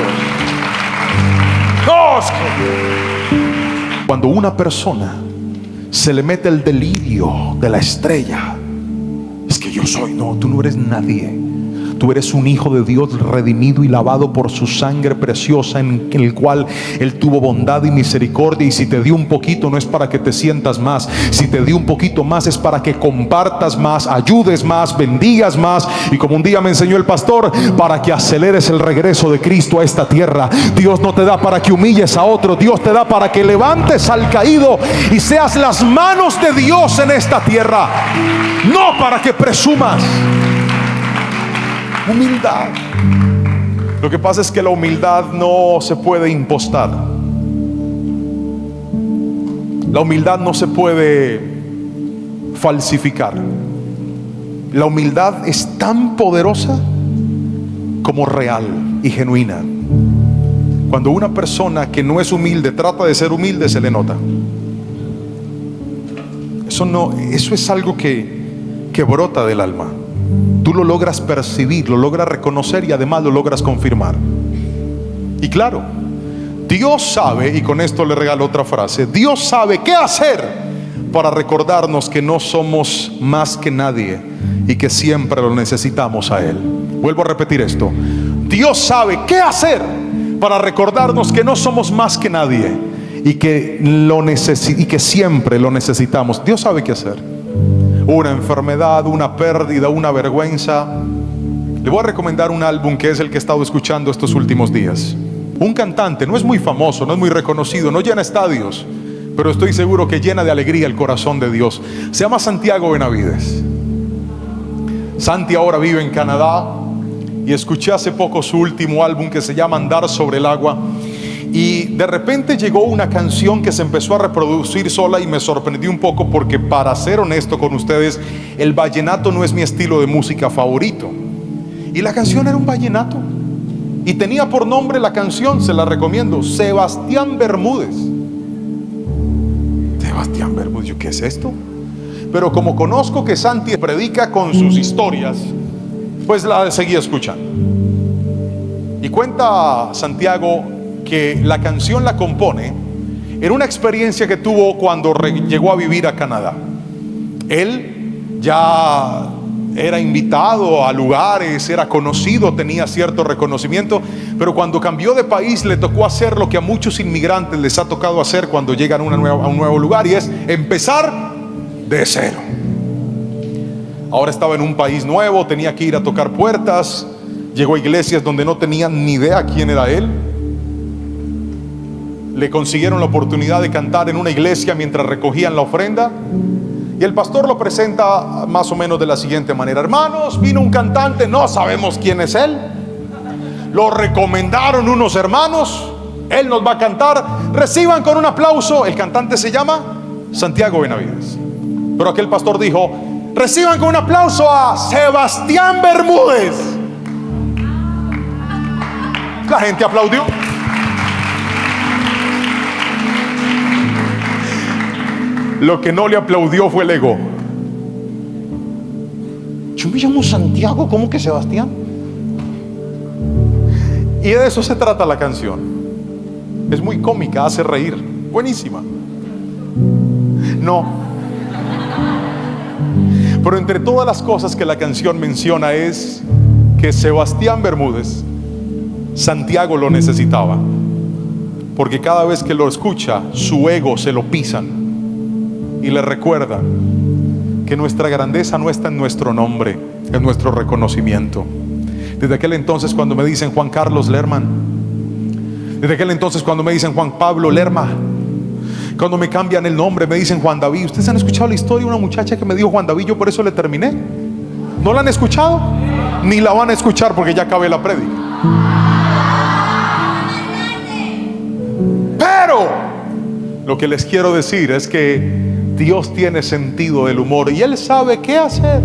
No. Cuando una persona se le mete el delirio de la estrella, es que yo soy. No, tú no eres nadie. Tú eres un hijo de Dios, redimido y lavado por su sangre preciosa, en el cual Él tuvo bondad y misericordia. Y si te dio un poquito, no es para que te sientas más. Si te dio un poquito más, es para que compartas más, ayudes más, bendigas más. Y como un día me enseñó el pastor, para que aceleres el regreso de Cristo a esta tierra. Dios no te da para que humilles a otro. Dios te da para que levantes al caído y seas las manos de Dios en esta tierra, no para que presumas. Humildad. Lo que pasa es que la humildad no se puede impostar. La humildad no se puede falsificar. La humildad es tan poderosa como real y genuina. Cuando una persona que no es humilde trata de ser humilde, se le nota. Eso es algo que brota del alma. Tú lo logras percibir, lo logras reconocer y además lo logras confirmar. Y claro, Dios sabe, y con esto le regalo otra frase, Dios sabe qué hacer para recordarnos que no somos más que nadie y que siempre lo necesitamos a Él. Vuelvo a repetir esto: Dios sabe qué hacer para recordarnos que no somos más que nadie y que siempre lo necesitamos. Dios sabe qué hacer. Una enfermedad, una pérdida, una vergüenza. Le voy a recomendar un álbum que es el que he estado escuchando estos últimos días. Un cantante, no es muy famoso, no es muy reconocido, no llena estadios, pero estoy seguro que llena de alegría el corazón de Dios. Se llama Santiago Benavides. Santi ahora vive en Canadá y escuché hace poco su último álbum que se llama Andar sobre el agua. Y de repente llegó una canción que se empezó a reproducir sola y me sorprendió un poco porque, para ser honesto con ustedes, el vallenato no es mi estilo de música favorito. Y la canción era un vallenato y tenía por nombre la canción, se la recomiendo, Sebastián Bermúdez. Sebastián Bermúdez, ¿yo qué es esto? Pero como conozco que Santi predica con sus historias, pues la seguí escuchando. Y cuenta Santiago que la canción la compone en una experiencia que tuvo cuando llegó a vivir a Canadá. Él ya era invitado a lugares, era conocido, tenía cierto reconocimiento, pero cuando cambió de país le tocó hacer lo que a muchos inmigrantes les ha tocado hacer cuando llegan a un nuevo lugar, y es empezar de cero. Ahora estaba en un país nuevo, tenía que ir a tocar puertas, llegó a iglesias donde no tenían ni idea quién era él. Le consiguieron la oportunidad de cantar en una iglesia mientras recogían la ofrenda, y el pastor lo presenta más o menos de la siguiente manera: hermanos, vino un cantante, no sabemos quién es él, lo recomendaron unos hermanos, él nos va a cantar, reciban con un aplauso. El cantante se llama Santiago Benavides, pero aquel pastor dijo: reciban con un aplauso a Sebastián Bermúdez. La gente aplaudió. Lo que no le aplaudió fue el ego. Yo me llamo Santiago, ¿cómo que Sebastián? Y de eso se trata la canción. Es muy cómica, hace reír, buenísima. No. Pero entre todas las cosas que la canción menciona es que Sebastián Bermúdez, Santiago lo necesitaba, porque cada vez que lo escucha, su ego se lo pisan y le recuerda que nuestra grandeza no está en nuestro nombre, en nuestro reconocimiento. Desde aquel entonces, cuando me dicen Juan Carlos Lerman, desde aquel entonces cuando me dicen Juan Pablo Lerma, cuando me cambian el nombre me dicen Juan David. ¿Ustedes han escuchado la historia de una muchacha que me dijo Juan David, yo por eso le terminé? ¿No la han escuchado? Ni la van a escuchar porque ya acabé la prédica. Pero lo que les quiero decir es que Dios tiene sentido del humor y Él sabe qué hacer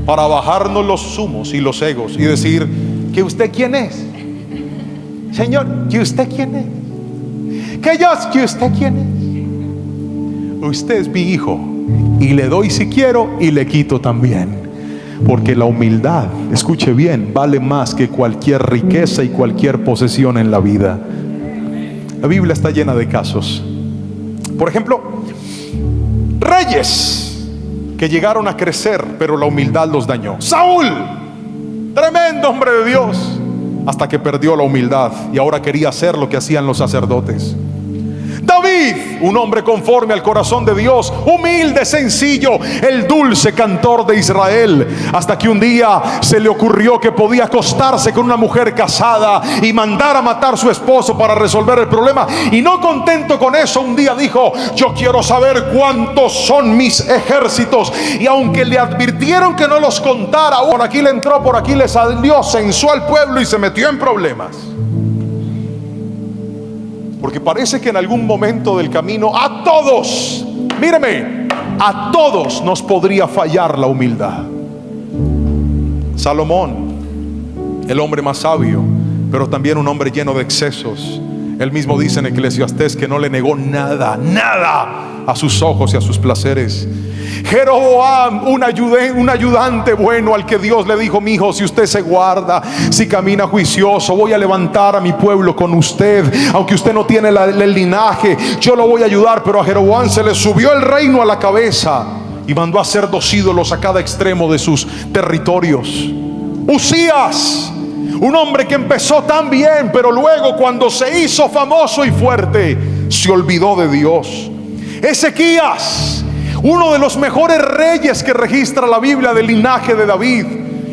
para bajarnos los humos y los egos y decir: ¿que usted quién es? Señor, ¿que usted quién es? ¿Que usted quién es? Usted es mi hijo y le doy si quiero y le quito también, porque la humildad, escuche bien, vale más que cualquier riqueza y cualquier posesión en la vida. La Biblia está llena de casos. Por ejemplo, reyes que llegaron a crecer, pero la humildad los dañó. Saúl, tremendo hombre de Dios, hasta que perdió la humildad y ahora quería hacer lo que hacían los sacerdotes. David, un hombre conforme al corazón de Dios, humilde, sencillo, el dulce cantor de Israel, hasta que un día se le ocurrió que podía acostarse con una mujer casada y mandar a matar a su esposo para resolver el problema. Y no contento con eso, un día dijo: yo quiero saber cuántos son mis ejércitos. Y aunque le advirtieron que no los contara, por aquí le entró, por aquí le salió, censó al pueblo y se metió en problemas. Porque parece que en algún momento del camino a todos, míreme, a todos nos podría fallar la humildad. Salomón, el hombre más sabio, pero también un hombre lleno de excesos. Él mismo dice en Eclesiastés que no le negó nada a sus ojos y a sus placeres. Jeroboam, un ayudante bueno al que Dios le dijo: mi hijo, si usted se guarda, si camina juicioso, voy a levantar a mi pueblo con usted. Aunque usted no tiene el linaje, yo lo voy a ayudar. Pero a Jeroboam se le subió el reino a la cabeza y mandó a hacer 2 ídolos a cada extremo de sus territorios. Usías, un hombre que empezó tan bien, pero luego, cuando se hizo famoso y fuerte, se olvidó de Dios. Ezequías, uno de los mejores reyes que registra la Biblia del linaje de David,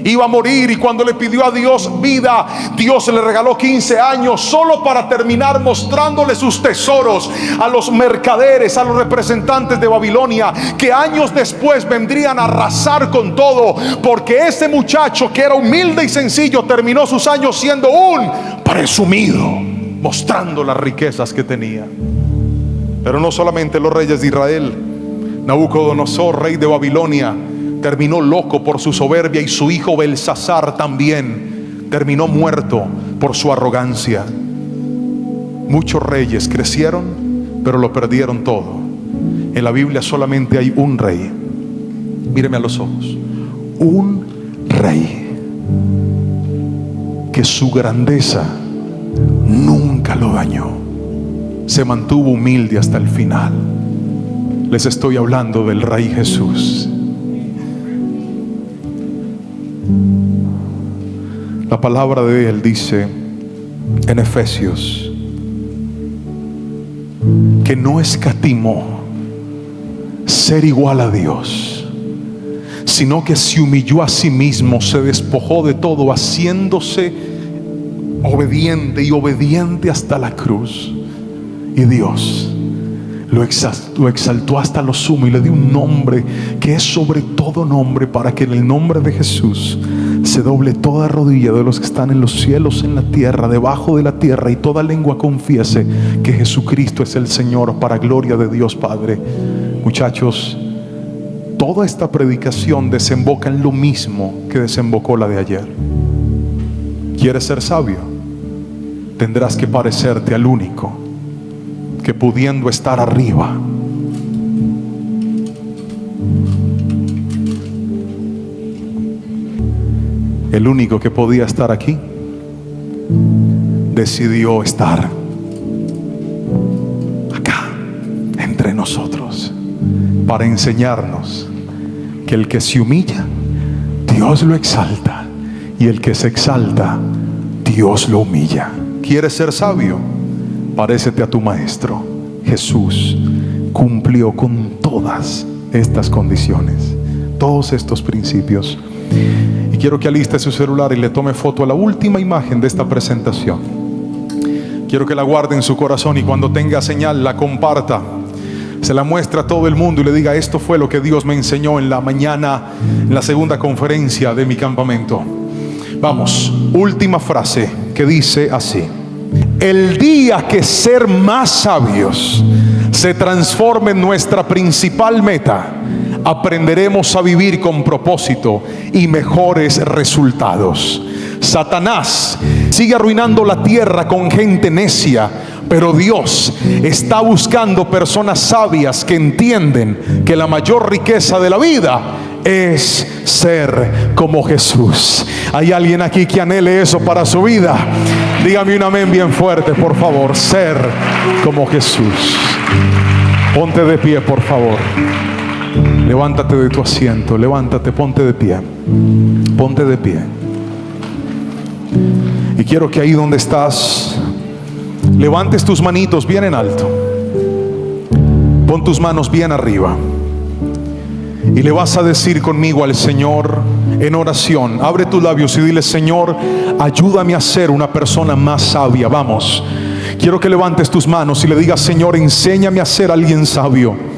iba a morir, y cuando le pidió a Dios vida, Dios le regaló 15 años solo para terminar mostrándole sus tesoros a los mercaderes, a los representantes de Babilonia, que años después vendrían a arrasar con todo, porque ese muchacho que era humilde y sencillo terminó sus años siendo un presumido. mostrando las riquezas que tenía. Pero no solamente los reyes de Israel. Nabucodonosor, rey de Babilonia, terminó loco por su soberbia, y su hijo Belsasar también terminó muerto por su arrogancia. Muchos reyes crecieron, pero lo perdieron todo. En la Biblia solamente hay un rey. Míreme a los ojos. Un rey que su grandeza nunca lo dañó. Se mantuvo humilde hasta el final. Les estoy hablando del Rey Jesús. La palabra de Él dice en Efesios que no escatimó ser igual a Dios, sino que se humilló a sí mismo, se despojó de todo, haciéndose obediente y obediente hasta la cruz. Y Dios lo exaltó hasta lo sumo y le dio un nombre que es sobre todo nombre, para que en el nombre de Jesús se doble toda rodilla de los que están en los cielos, en la tierra, debajo de la tierra, y toda lengua confiese que Jesucristo es el Señor, para gloria de Dios Padre. Muchachos, toda esta predicación desemboca en lo mismo que desembocó la de ayer. ¿Quieres ser sabio? Tendrás que parecerte al único que, pudiendo estar arriba, el único que podía estar aquí, decidió estar acá entre nosotros, para enseñarnos que el que se humilla, Dios lo exalta, y el que se exalta, Dios lo humilla. ¿Quieres ser sabio? Parécete a tu maestro. Jesús cumplió con todas estas condiciones, todos estos principios. Y quiero que aliste su celular y le tome foto a la última imagen de esta presentación. Quiero que la guarde en su corazón, y cuando tenga señal la comparta, se la muestra a todo el mundo y le diga: esto fue lo que Dios me enseñó en la mañana, en la segunda conferencia de mi campamento. Vamos, última frase que dice así: el día que ser más sabios se transforme en nuestra principal meta, aprenderemos a vivir con propósito y mejores resultados. Satanás sigue arruinando la tierra con gente necia, pero Dios está buscando personas sabias que entienden que la mayor riqueza de la vida es ser como Jesús. ¿Hay alguien aquí que anhele eso para su vida? Dígame un amén bien fuerte, por favor. Ser como Jesús. Ponte de pie, por favor. Levántate de tu asiento, levántate, ponte de pie. Ponte de pie. Y quiero que ahí donde estás, levantes tus manitos bien en alto. Pon tus manos bien arriba. Y le vas a decir conmigo al Señor en oración. Abre tus labios y dile: Señor, ayúdame a ser una persona más sabia. Vamos. Quiero que levantes tus manos y le digas: Señor, enséñame a ser alguien sabio.